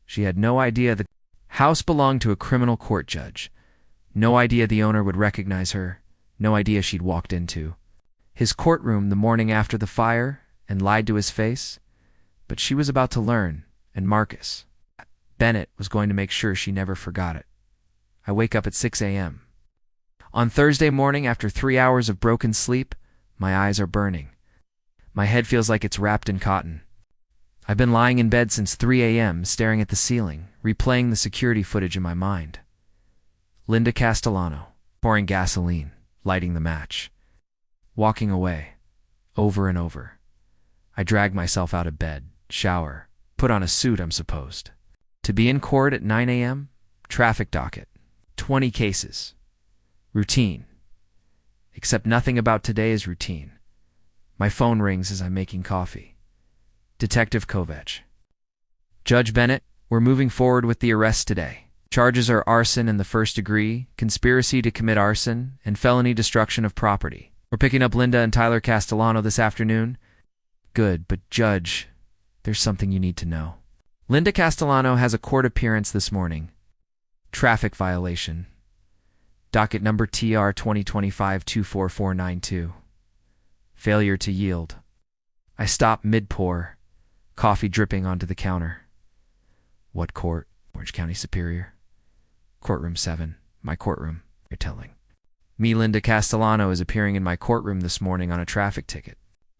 She had no idea the house belonged to a criminal court judge, no idea the owner would recognize her, no idea she'd walked into his courtroom the morning after the fire and lied to his face. But she was about to learn, and Marcus Bennett was going to make sure she never forgot it. I wake up at 6 a.m. On Thursday morning, after 3 hours of broken sleep, my eyes are burning. My head feels like it's wrapped in cotton. I've been lying in bed since 3 a.m., staring at the ceiling, replaying the security footage in my mind. Linda Castellano, pouring gasoline, lighting the match, walking away, over and over. I drag myself out of bed, shower, put on a suit, I'm supposed to be in court at 9 a.m., traffic docket, 20 cases. Routine. Except nothing about today is routine. My phone rings as I'm making coffee. Detective Kovach. Judge Bennett, we're moving forward with the arrest today. Charges are arson in the first degree, conspiracy to commit arson, and felony destruction of property. We're picking up Linda and Tyler Castellano this afternoon. Good, but Judge, there's something you need to know. Linda Castellano has a court appearance this morning. Traffic violation. Docket number TR 2025-24492. Failure to yield. I stop mid-pour, coffee dripping onto the counter. What court? Orange County Superior. Courtroom 7. My courtroom, you're telling me Linda Castellano is appearing in my courtroom this morning on a traffic ticket.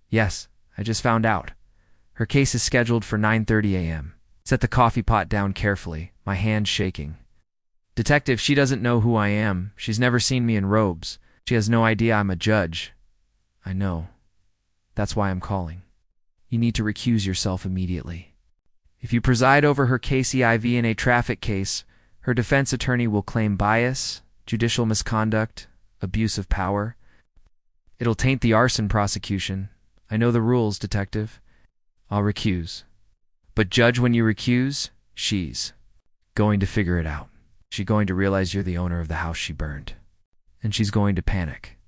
Yes, I just found out. Her case is scheduled for 9:30 a.m. Set the coffee pot down carefully, my hand shaking. Detective, she doesn't know who I am. She's never seen me in robes. She has no idea I'm a judge. I know. That's why I'm calling. You need to recuse yourself immediately. If you preside over her case EIV in a traffic case, her defense attorney will claim bias, judicial misconduct, abuse of power. It'll taint the arson prosecution. I know the rules, detective. I'll recuse. But Judge, when you recuse, she's going to figure it out. She's going to realize you're the owner of the house she burned. And she's going to panic.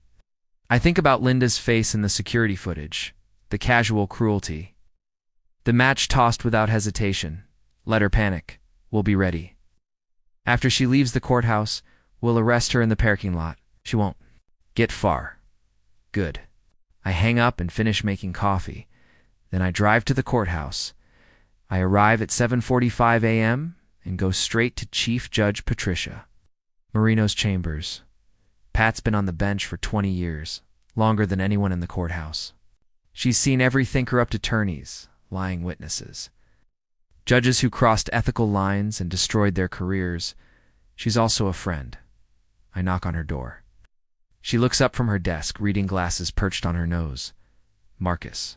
I think about Linda's face in the security footage, the casual cruelty. The match tossed without hesitation. Let her panic. We'll be ready. After she leaves the courthouse, we'll arrest her in the parking lot. She won't get far. Good. I hang up and finish making coffee. Then I drive to the courthouse. I arrive at 7:45 a.m., and go straight to Chief Judge Patricia Marino's chambers. Pat's been on the bench for 20 years, longer than anyone in the courthouse. She's seen every corrupt attorneys, lying witnesses, judges who crossed ethical lines and destroyed their careers. She's also a friend. I knock on her door. She looks up from her desk, reading glasses perched on her nose. Marcus.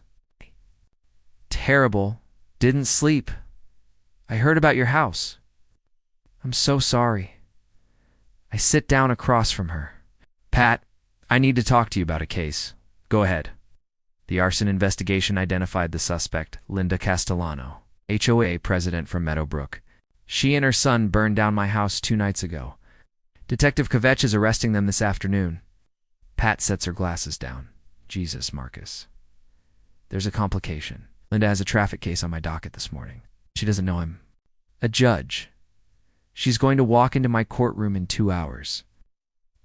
Terrible. Didn't sleep. I heard about your house. I'm so sorry. I sit down across from her. Pat, I need to talk to you about a case. Go ahead. The arson investigation identified the suspect, Linda Castellano, HOA president from Meadowbrook. She and her son burned down my house 2 nights ago. Detective Kovach is arresting them this afternoon. Pat sets her glasses down. Jesus, Marcus. There's a complication. Linda has a traffic case on my docket this morning. She doesn't know I'm a judge. She's going to walk into my courtroom in 2 hours.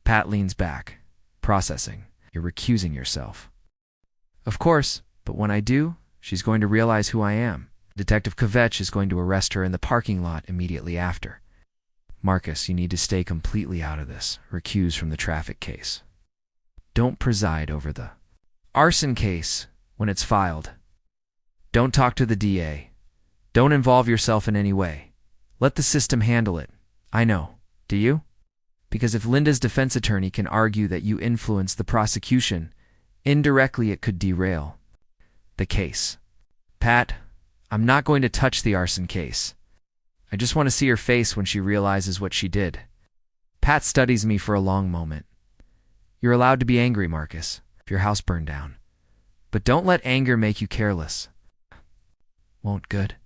Pat leans back, processing. You're recusing yourself. Of course, but when I do, she's going to realize who I am. Detective Kovach is going to arrest her in the parking lot immediately after. Marcus, you need to stay completely out of this. Recuse from the traffic case. Don't preside over the arson case when it's filed. Don't talk to the DA. Don't involve yourself in any way. Let the system handle it. I know. Do you? Because if Linda's defense attorney can argue that you influenced the prosecution, indirectly it could derail the case. Pat, I'm not going to touch the arson case. I just want to see her face when she realizes what she did. Pat studies me for a long moment. You're allowed to be angry, Marcus, if your house burned down. But don't let anger make you careless. Won't good?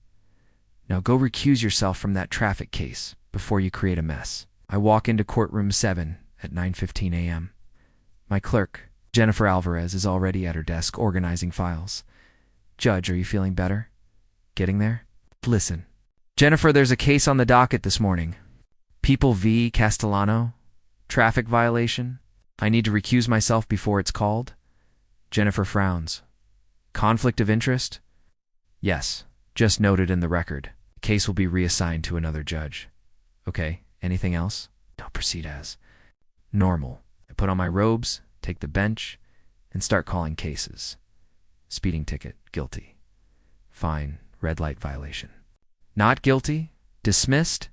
Now go recuse yourself from that traffic case before you create a mess. I walk into courtroom 7 at 9:15 a.m. My clerk, Jennifer Alvarez, is already at her desk organizing files. Judge, are you feeling better? Getting there? Listen. Jennifer, there's a case on the docket this morning. People v. Castellano. Traffic violation. I need to recuse myself before it's called. Jennifer frowns. Conflict of interest? Yes, just noted in the record. The case will be reassigned to another judge. Okay, anything else? No, proceed as normal. I put on my robes, take the bench, and start calling cases. Speeding ticket, guilty. Fine, red light violation. Not guilty, dismissed.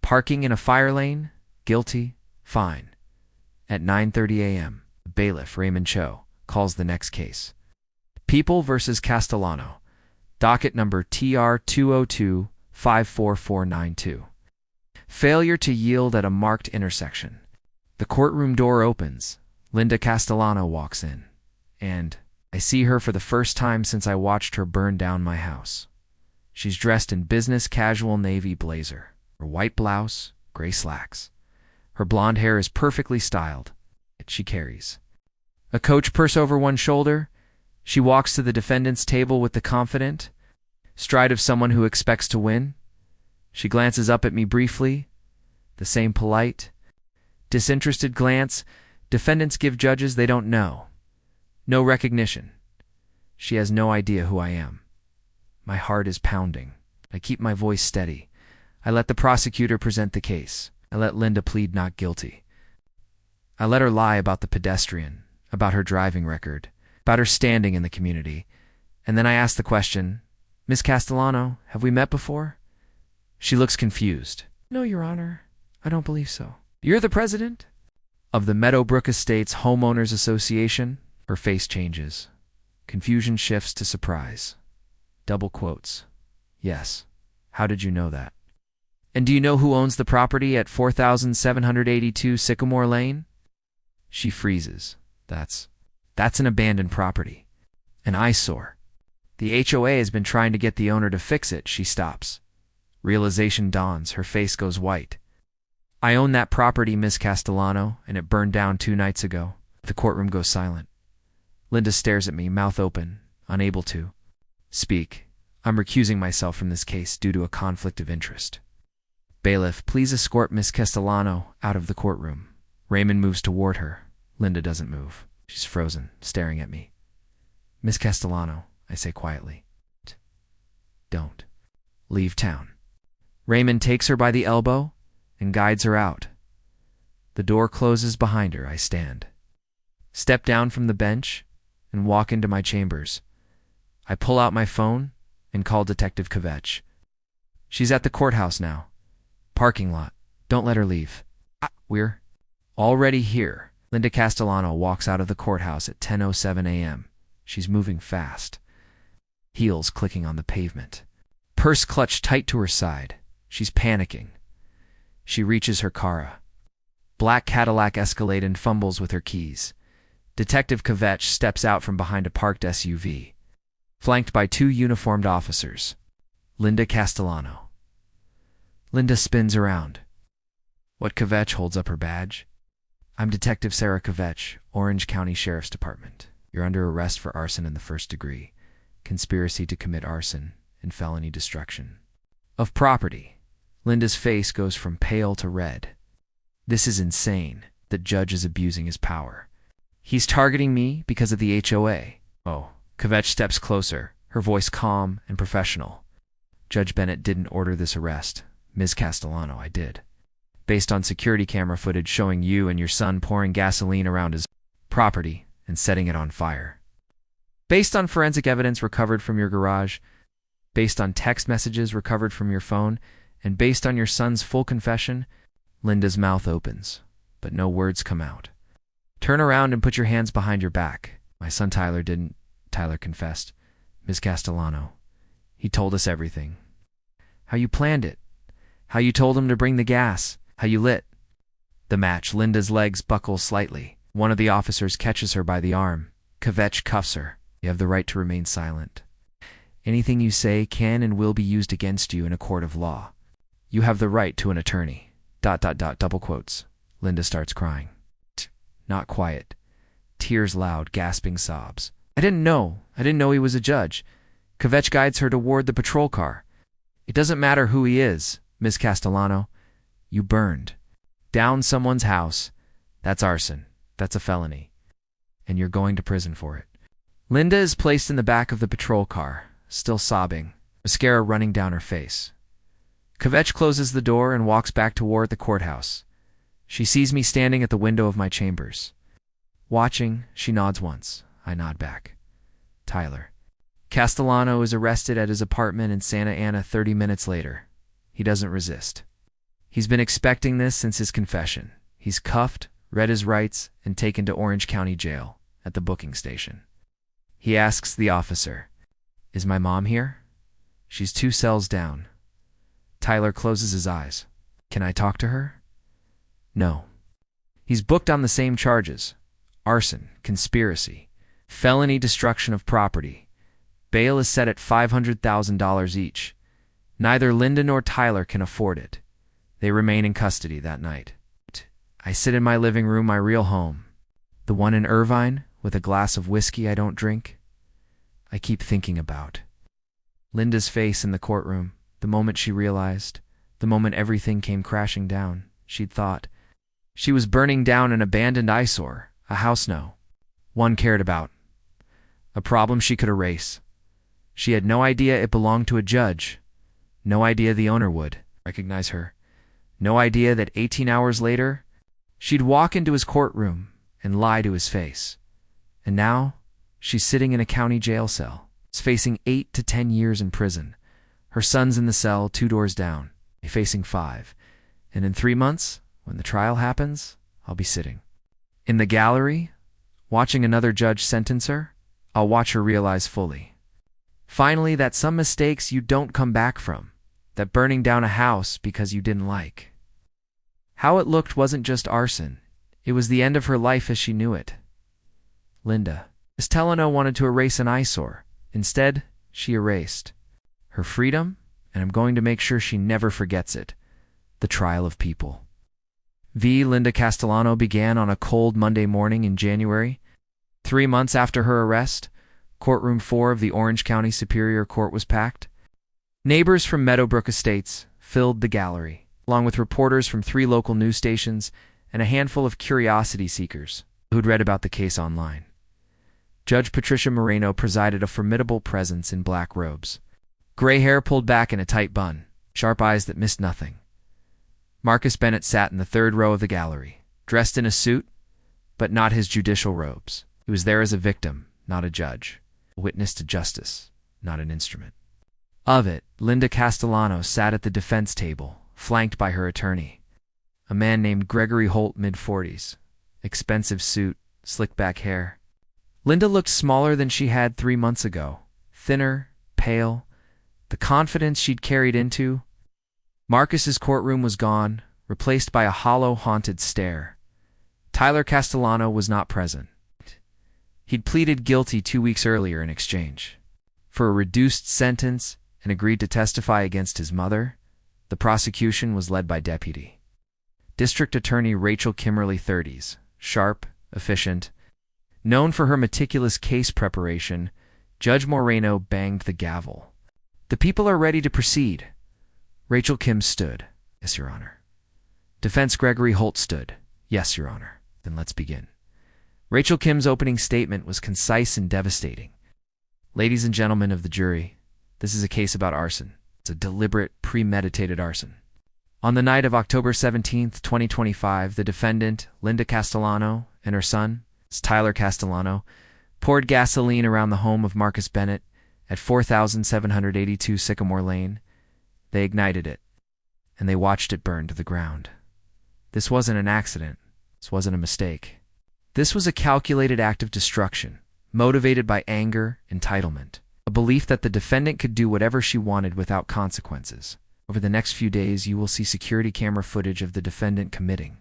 Parking in a fire lane, guilty, fine. At 9:30 a.m., bailiff Raymond Cho calls the next case. People versus Castellano. Docket number TR 202-54492. Failure to yield at a marked intersection. The courtroom door opens. Linda Castellano walks in. And I see her for the first time since I watched her burn down my house. She's dressed in business casual navy blazer, her white blouse, gray slacks. Her blonde hair is perfectly styled. She carries a Coach purse over one shoulder. She walks to the defendant's table with the confident stride of someone who expects to win. She glances up at me briefly, the same polite, disinterested glance defendants give judges they don't know. No recognition. She has no idea who I am. My heart is pounding. I keep my voice steady. I let the prosecutor present the case. I let Linda plead not guilty. I let her lie about the pedestrian, about her driving record, about her standing in the community. And then I ask the question, Miss Castellano, have we met before? She looks confused. No, Your Honor. I don't believe so. You're the president? Of the Meadowbrook Estates Homeowners Association? Her face changes. Confusion shifts to surprise. Double quotes. Yes. How did you know that? And do you know who owns the property at 4782 Sycamore Lane? She freezes. That's an abandoned property. An eyesore. The HOA has been trying to get the owner to fix it. She stops. Realization dawns. Her face goes white. I own that property, Miss Castellano, and it burned down 2 nights ago. The courtroom goes silent. Linda stares at me, mouth open, unable to speak. I'm recusing myself from this case due to a conflict of interest. Bailiff, please escort Miss Castellano out of the courtroom. Raymond moves toward her. Linda doesn't move. She's frozen, staring at me. Miss Castellano, I say quietly. Don't leave town. Raymond takes her by the elbow and guides her out. The door closes behind her. I stand. Step down from the bench and walk into my chambers. I pull out my phone and call Detective Kvetch. She's at the courthouse now. Parking lot. Don't let her leave. We're already here. Linda Castellano walks out of the courthouse at 10:07 a.m. She's moving fast. Heels clicking on the pavement. Purse clutched tight to her side. She's panicking. She reaches her car. Black Cadillac Escalade and fumbles with her keys. Detective Kvetch steps out from behind a parked SUV, flanked by 2 uniformed officers. Linda Castellano. Linda spins around. What? Kvetch holds up her badge. I'm Detective Sarah Kvetch, Orange County Sheriff's Department. You're under arrest for arson in the 1st degree, conspiracy to commit arson, and felony destruction of property. Linda's face goes from pale to red. This is insane. The judge is abusing his power. He's targeting me because of the HOA. Oh. Kvetch steps closer, her voice calm and professional. Judge Bennett didn't order this arrest. Ms. Castellano, I did. Based on security camera footage showing you and your son pouring gasoline around his property and setting it on fire. Based on forensic evidence recovered from your garage, based on text messages recovered from your phone, and based on your son's full confession, Linda's mouth opens, but no words come out. Turn around and put your hands behind your back. My son Tyler didn't. Tyler confessed. Ms. Castellano. He told us everything. How you planned it. How you told him to bring the gas. How you lit the match. Linda's legs buckle slightly. One of the officers catches her by the arm. Kvetch cuffs her. You have the right to remain silent. Anything you say can and will be used against you in a court of law. You have the right to an attorney. ... double quotes. Linda starts crying. Not quiet. Tears loud, gasping sobs. I didn't know he was a judge. Kvetch guides her toward the patrol car. It doesn't matter who he is, Miss Castellano. You burned down someone's house. That's arson. That's a felony. And you're going to prison for it. Linda is placed in the back of the patrol car, still sobbing, mascara running down her face. Kvetch closes the door and walks back toward the courthouse. She sees me standing at the window of my chambers. Watching, she nods once. I nod back. Tyler. Castellano is arrested at his apartment in Santa Ana 30 minutes later. He doesn't resist. He's been expecting this since his confession. He's cuffed, read his rights, and taken to Orange County Jail at the booking station. He asks the officer, "Is my mom here?" She's 2 cells down. Tyler closes his eyes. Can I talk to her? No. He's booked on the same charges: arson, conspiracy, felony destruction of property. Bail is set at $500,000 each. Neither Linda nor Tyler can afford it. They remain in custody that night. I sit in my living room, my real home, the one in Irvine, with a glass of whiskey I don't drink. I keep thinking about Linda's face in the courtroom, the moment she realized, the moment everything came crashing down. She'd thought she was burning down an abandoned eyesore, a house no one cared about, a problem she could erase. She had no idea it belonged to a judge, no idea the owner would recognize her, no idea that 18 hours later, she'd walk into his courtroom and lie to his face. And now, she's sitting in a county jail cell, facing 8 to 10 years in prison. Her son's in the cell 2 doors down, facing 5. And in 3 months, when the trial happens, I'll be sitting in the gallery, watching another judge sentence her. I'll watch her realize fully, finally, that some mistakes you don't come back from, that burning down a house because you didn't like how it looked wasn't just arson. It was the end of her life as she knew it. Linda. Castellano wanted to erase an eyesore. Instead, she erased her freedom, and I'm going to make sure she never forgets it. The trial of people. Linda Castellano began on a cold Monday morning in January. 3 months after her arrest, Courtroom 4 of the Orange County Superior Court was packed. Neighbors from Meadowbrook Estates filled the gallery, along with reporters from 3 local news stations and a handful of curiosity seekers who'd read about the case online. Judge Patricia Moreno presided, a formidable presence in black robes, gray hair pulled back in a tight bun, sharp eyes that missed nothing. Marcus Bennett sat in the 3rd row of the gallery, dressed in a suit, but not his judicial robes. He was there as a victim, not a judge, a witness to justice, not an instrument of it. Linda Castellano sat at the defense table, flanked by her attorney, a man named Gregory Holt, mid-40s, expensive suit, slick back hair. Linda looked smaller than she had 3 months ago, thinner, pale, the confidence she'd carried into. Marcus's courtroom was gone, replaced by a hollow, haunted stare. Tyler Castellano was not present. He'd pleaded guilty 2 weeks earlier in exchange for a reduced sentence and agreed to testify against his mother. The prosecution was led by Deputy District Attorney Rachel Kimmerly, 30s, sharp, efficient. Known for her meticulous case preparation, Judge Moreno banged the gavel. The people are ready to proceed. Rachel Kim stood. Yes, Your Honor. Defense Gregory Holt stood. Yes, Your Honor. Then let's begin. Rachel Kim's opening statement was concise and devastating. Ladies and gentlemen of the jury, this is a case about arson. It's a deliberate, premeditated arson. On the night of October 17th, 2025, the defendant, Linda Castellano, and her son, Tyler Castellano, poured gasoline around the home of Marcus Bennett at 4782 Sycamore Lane. They ignited it, and they watched it burn to the ground. This wasn't an accident. This wasn't a mistake. This was a calculated act of destruction, motivated by anger, entitlement, a belief that the defendant could do whatever she wanted without consequences. Over the next few days, you will see security camera footage of the defendant committing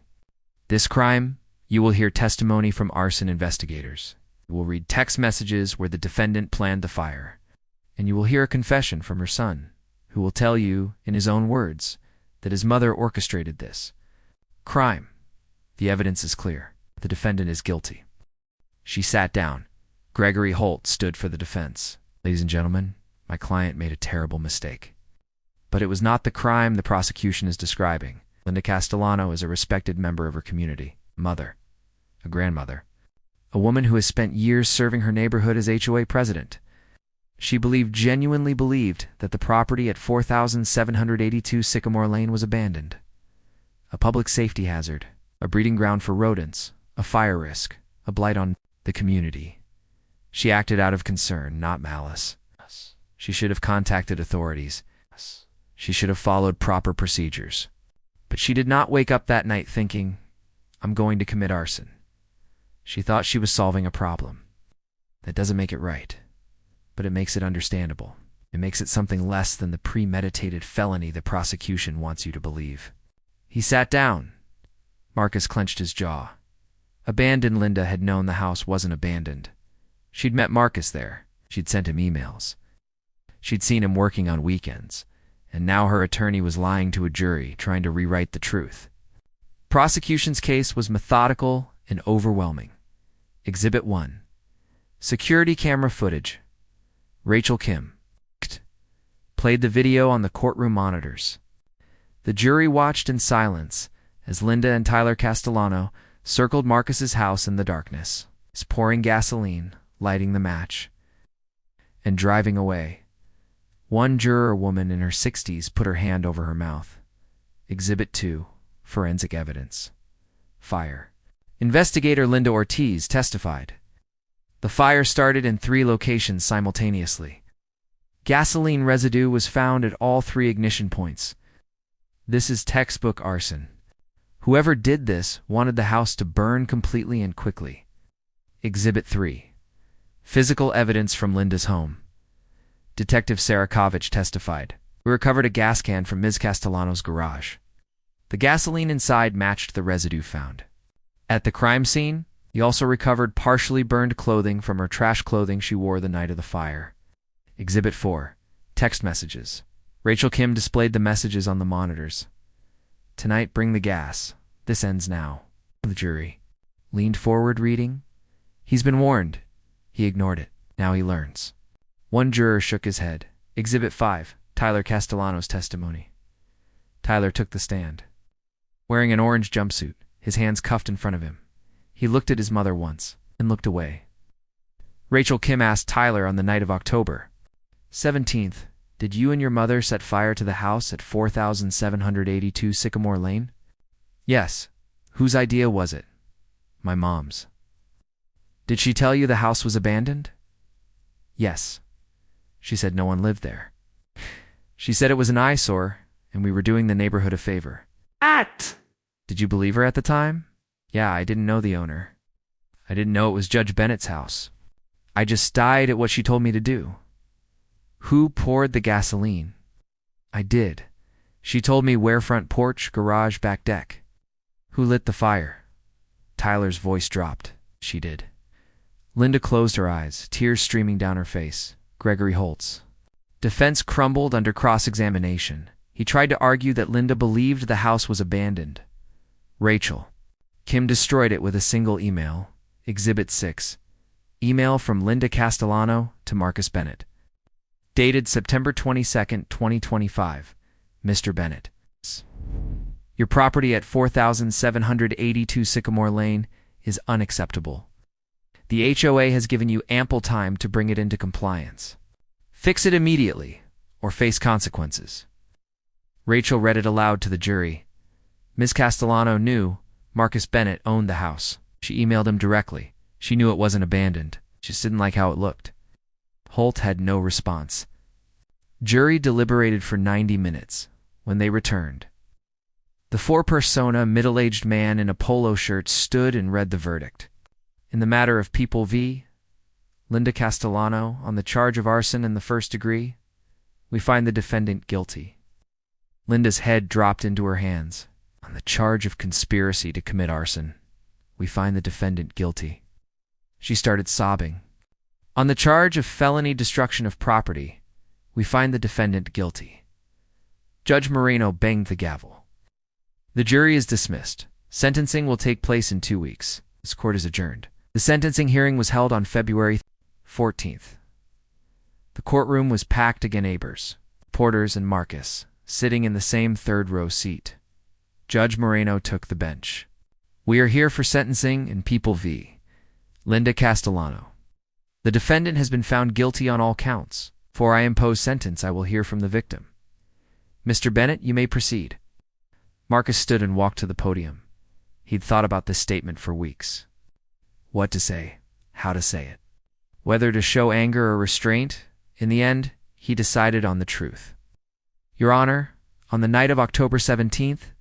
this crime. You will hear testimony from arson investigators. You will read text messages where the defendant planned the fire. And you will hear a confession from her son, who will tell you, in his own words, that his mother orchestrated this crime. The evidence is clear. The defendant is guilty. She sat down. Gregory Holt stood for the defense. Ladies and gentlemen, my client made a terrible mistake. But it was not the crime the prosecution is describing. Linda Castellano is a respected member of her community, a mother, a grandmother, a woman who has spent years serving her neighborhood as HOA president. She genuinely believed that the property at 4782 Sycamore Lane was abandoned. A public safety hazard, a breeding ground for rodents, a fire risk, a blight on the community. She acted out of concern, not malice. She should have contacted authorities. She should have followed proper procedures. But she did not wake up that night thinking, I'm going to commit arson. She thought she was solving a problem. That doesn't make it right, but it makes it understandable. It makes it something less than the premeditated felony the prosecution wants you to believe. He sat down. Marcus clenched his jaw. Abandoned Linda had known the house wasn't abandoned. She'd met Marcus there. She'd sent him emails. She'd seen him working on weekends. And now her attorney was lying to a jury, trying to rewrite the truth. Prosecution's case was methodical and overwhelming. Exhibit 1. Security camera footage. Rachel Kim played the video on the courtroom monitors. The jury watched in silence as Linda and Tyler Castellano circled Marcus's house in the darkness, pouring gasoline, lighting the match, and driving away. One juror, a woman in her 60s, put her hand over her mouth. Exhibit 2. Forensic evidence. Fire. Investigator Linda Ortiz testified. The fire started in 3 locations simultaneously. Gasoline residue was found at all 3 ignition points. This is textbook arson. Whoever did this wanted the house to burn completely and quickly. Exhibit 3. Physical evidence from Linda's home. Detective Sarakovich testified. We recovered a gas can from Ms. Castellano's garage. The gasoline inside matched the residue found. At the crime scene, he also recovered partially burned clothing from her trash clothing she wore the night of the fire. Exhibit 4. Text messages. Rachel Kim displayed the messages on the monitors. Tonight, bring the gas. This ends now. The jury leaned forward, reading. He's been warned. He ignored it. Now he learns. One juror shook his head. Exhibit 5. Tyler Castellano's testimony. Tyler took the stand. Wearing an orange jumpsuit, his hands cuffed in front of him, he looked at his mother once and looked away. Rachel Kim asked Tyler on the night of October 17th, did you and your mother set fire to the house at 4782 Sycamore Lane? Yes. Whose idea was it? My mom's. Did she tell you the house was abandoned? Yes. She said no one lived there. She said it was an eyesore, and we were doing the neighborhood a favor. Did you believe her at the time? Yeah, I didn't know the owner. I didn't know it was Judge Bennett's house. I just died at what she told me to do. Who poured the gasoline? I did. She told me where: front porch, garage, back deck. Who lit the fire? Tyler's voice dropped. She did. Linda closed her eyes, tears streaming down her face. Gregory Holtz. Defense crumbled under cross-examination. He tried to argue that Linda believed the house was abandoned. Rachel. Kim destroyed it with a single email. Exhibit 6. Email from Linda Castellano to Marcus Bennett. Dated September 22, 2025. Mr. Bennett. Your property at 4782 Sycamore Lane is unacceptable. The HOA has given you ample time to bring it into compliance. Fix it immediately, or face consequences. Rachel read it aloud to the jury. Ms. Castellano knew Marcus Bennett owned the house. She emailed him directly. She knew it wasn't abandoned. She just didn't like how it looked. Holt had no response. Jury deliberated for 90 minutes. When they returned, the four-persona middle-aged man in a polo shirt stood and read the verdict. In the matter of People v. Linda Castellano, on the charge of arson in the first degree. We find the defendant guilty. Linda's head dropped into her hands. On the charge of conspiracy to commit arson, we find the defendant guilty. She started sobbing. On the charge of felony destruction of property, we find the defendant guilty. Judge Moreno banged the gavel. The jury is dismissed. Sentencing will take place in 2 weeks. This court is adjourned. The sentencing hearing was held on February 14th. The courtroom was packed again. Neighbors, Porters, and Marcus, sitting in the same third-row seat. Judge Moreno took the bench. We are here for sentencing in People v. Linda Castellano. The defendant has been found guilty on all counts. Before I impose sentence, I will hear from the victim. Mr. Bennett, you may proceed. Marcus stood and walked to the podium. He'd thought about this statement for weeks. What to say, how to say it, whether to show anger or restraint. In the end, he decided on the truth. Your Honor, on the night of October 17th,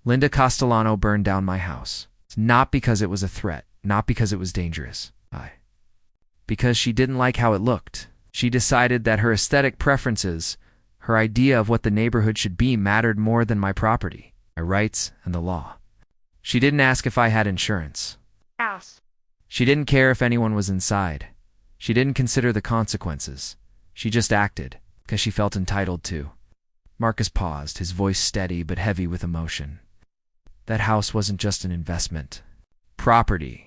Linda Castellano burned down my house. Not because it was a threat, not because it was dangerous. Because she didn't like how it looked. She decided that her aesthetic preferences, her idea of what the neighborhood should be, mattered more than my property, my rights, and the law. She didn't ask if I had insurance. She didn't care if anyone was inside. She didn't consider the consequences. She just acted, because she felt entitled to. Marcus paused, his voice steady but heavy with emotion. That house wasn't just an investment. Property.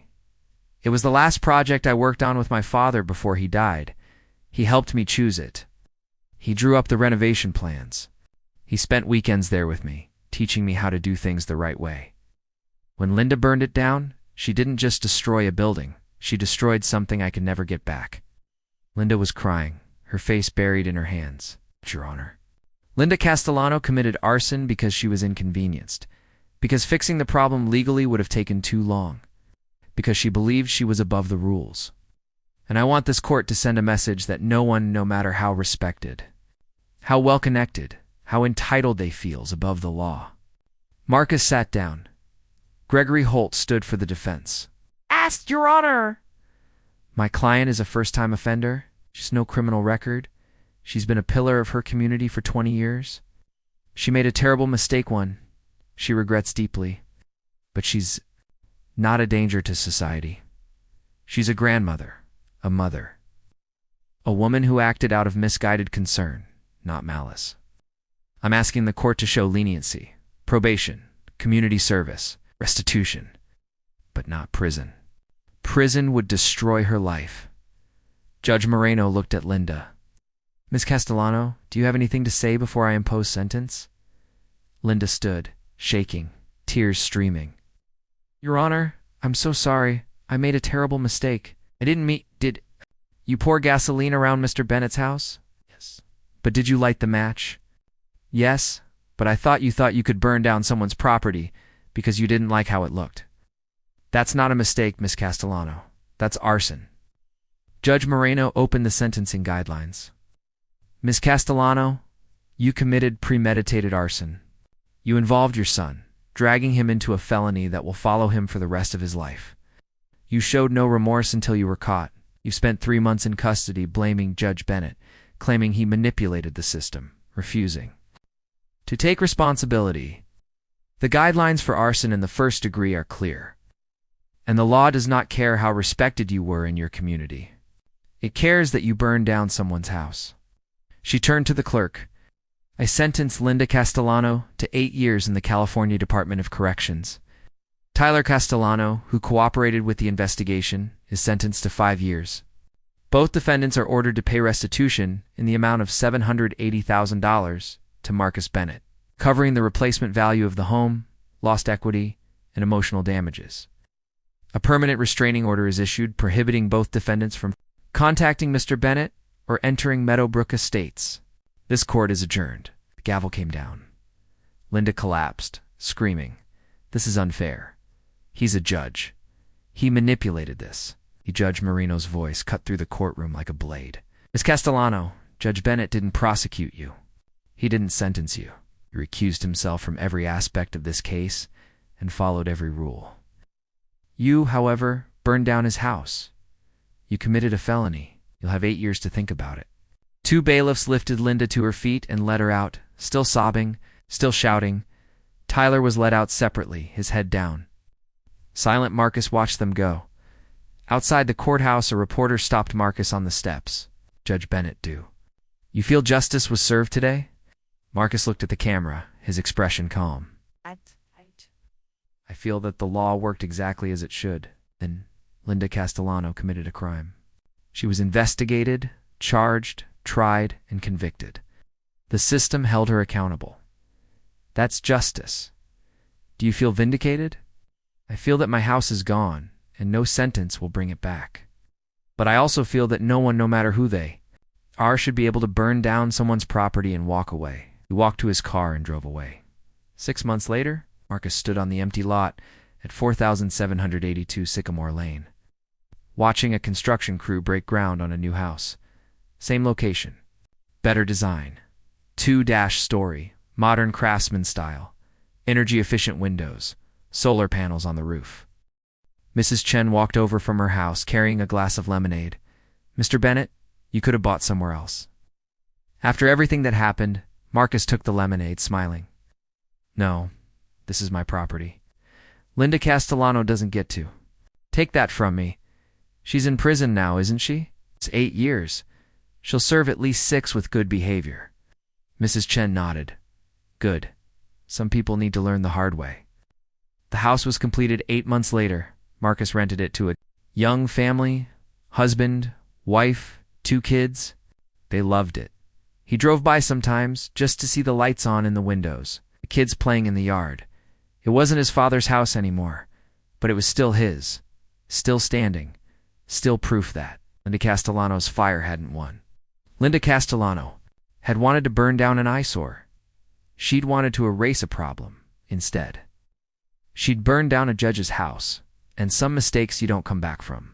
It was the last project I worked on with my father before he died. He helped me choose it. He drew up the renovation plans. He spent weekends there with me, teaching me how to do things the right way. When Linda burned it down, she didn't just destroy a building. She destroyed something I could never get back. Linda was crying, her face buried in her hands. Your Honor. Linda Castellano committed arson because she was inconvenienced, because fixing the problem legally would have taken too long, because she believed she was above the rules. And I want this court to send a message that no one, no matter how respected, how well-connected, how entitled they feel, is above the law. Marcus sat down. Gregory Holt stood for the defense. Asked, Your Honor. My client is a first-time offender. She's no criminal record. She's been a pillar of her community for 20 years. She made a terrible mistake one. She regrets deeply. But she's not a danger to society. She's a grandmother, a mother, a woman who acted out of misguided concern, not malice. I'm asking the court to show leniency, probation, community service, restitution, but not prison. Prison would destroy her life. Judge Moreno looked at Linda. Ms. Castellano, do you have anything to say before I impose sentence? Linda stood, shaking, tears streaming. Your Honor, I'm so sorry. I made a terrible mistake. I didn't mean... Did you pour gasoline around Mr. Bennett's house? Yes. But did you light the match? Yes, but I thought you could burn down someone's property because you didn't like how it looked. That's not a mistake, Miss Castellano. That's arson. Judge Moreno opened the sentencing guidelines. Miss Castellano, you committed premeditated arson. You involved your son, dragging him into a felony that will follow him for the rest of his life. You showed no remorse until you were caught. You spent 3 months in custody blaming Judge Bennett, claiming he manipulated the system, refusing to take responsibility. The guidelines for arson in the first degree are clear, and the law does not care how respected you were in your community. It cares that you burned down someone's house. She turned to the clerk. I sentence Linda Castellano to 8 years in the California Department of Corrections. Tyler Castellano, who cooperated with the investigation, is sentenced to 5 years. Both defendants are ordered to pay restitution in the amount of $780,000 to Marcus Bennett, covering the replacement value of the home, lost equity, and emotional damages. A permanent restraining order is issued prohibiting both defendants from contacting Mr. Bennett or entering Meadowbrook Estates. This court is adjourned. The gavel came down. Linda collapsed, screaming, "This is unfair. He's a judge. He manipulated this." Judge Moreno's voice cut through the courtroom like a blade. Miss Castellano, Judge Bennett didn't prosecute you. He didn't sentence you. He recused himself from every aspect of this case and followed every rule. You, however, burned down his house. You committed a felony. You'll have 8 years to think about it. 2 bailiffs lifted Linda to her feet and led her out, still sobbing, still shouting. Tyler was led out separately, his head down. Silent Marcus watched them go. Outside the courthouse, a reporter stopped Marcus on the steps. Judge Bennett, do you feel justice was served today? Marcus looked at the camera, his expression calm. I feel that the law worked exactly as it should. Then Linda Castellano committed a crime. She was investigated, charged, tried, and convicted. The system held her accountable. That's justice. Do you feel vindicated? I feel that my house is gone, and no sentence will bring it back. But I also feel that no one, no matter who they are, should be able to burn down someone's property and walk away. He walked to his car and drove away. 6 months later, Marcus stood on the empty lot at 4782 Sycamore Lane, watching a construction crew break ground on a new house. Same location, better design, 2-story, modern craftsman style, energy-efficient windows, solar panels on the roof. Mrs. Chen walked over from her house carrying a glass of lemonade. Mr. Bennett, you could have bought somewhere else. After everything that happened, Marcus took the lemonade, smiling. No, this is my property. Linda Castellano doesn't get to. Take that from me. She's in prison now, isn't she? It's 8 years. She'll serve at least 6 with good behavior. Mrs. Chen nodded. Good. Some people need to learn the hard way. The house was completed 8 months later. Marcus rented it to a young family, husband, wife, 2 kids. They loved it. He drove by sometimes just to see the lights on in the windows, the kids playing in the yard. It wasn't his father's house anymore, but it was still his, still standing, still proof that Linda Castellano's fire hadn't won. Linda Castellano had wanted to burn down an eyesore. She'd wanted to erase a problem instead. She'd burned down a judge's house, and some mistakes you don't come back from.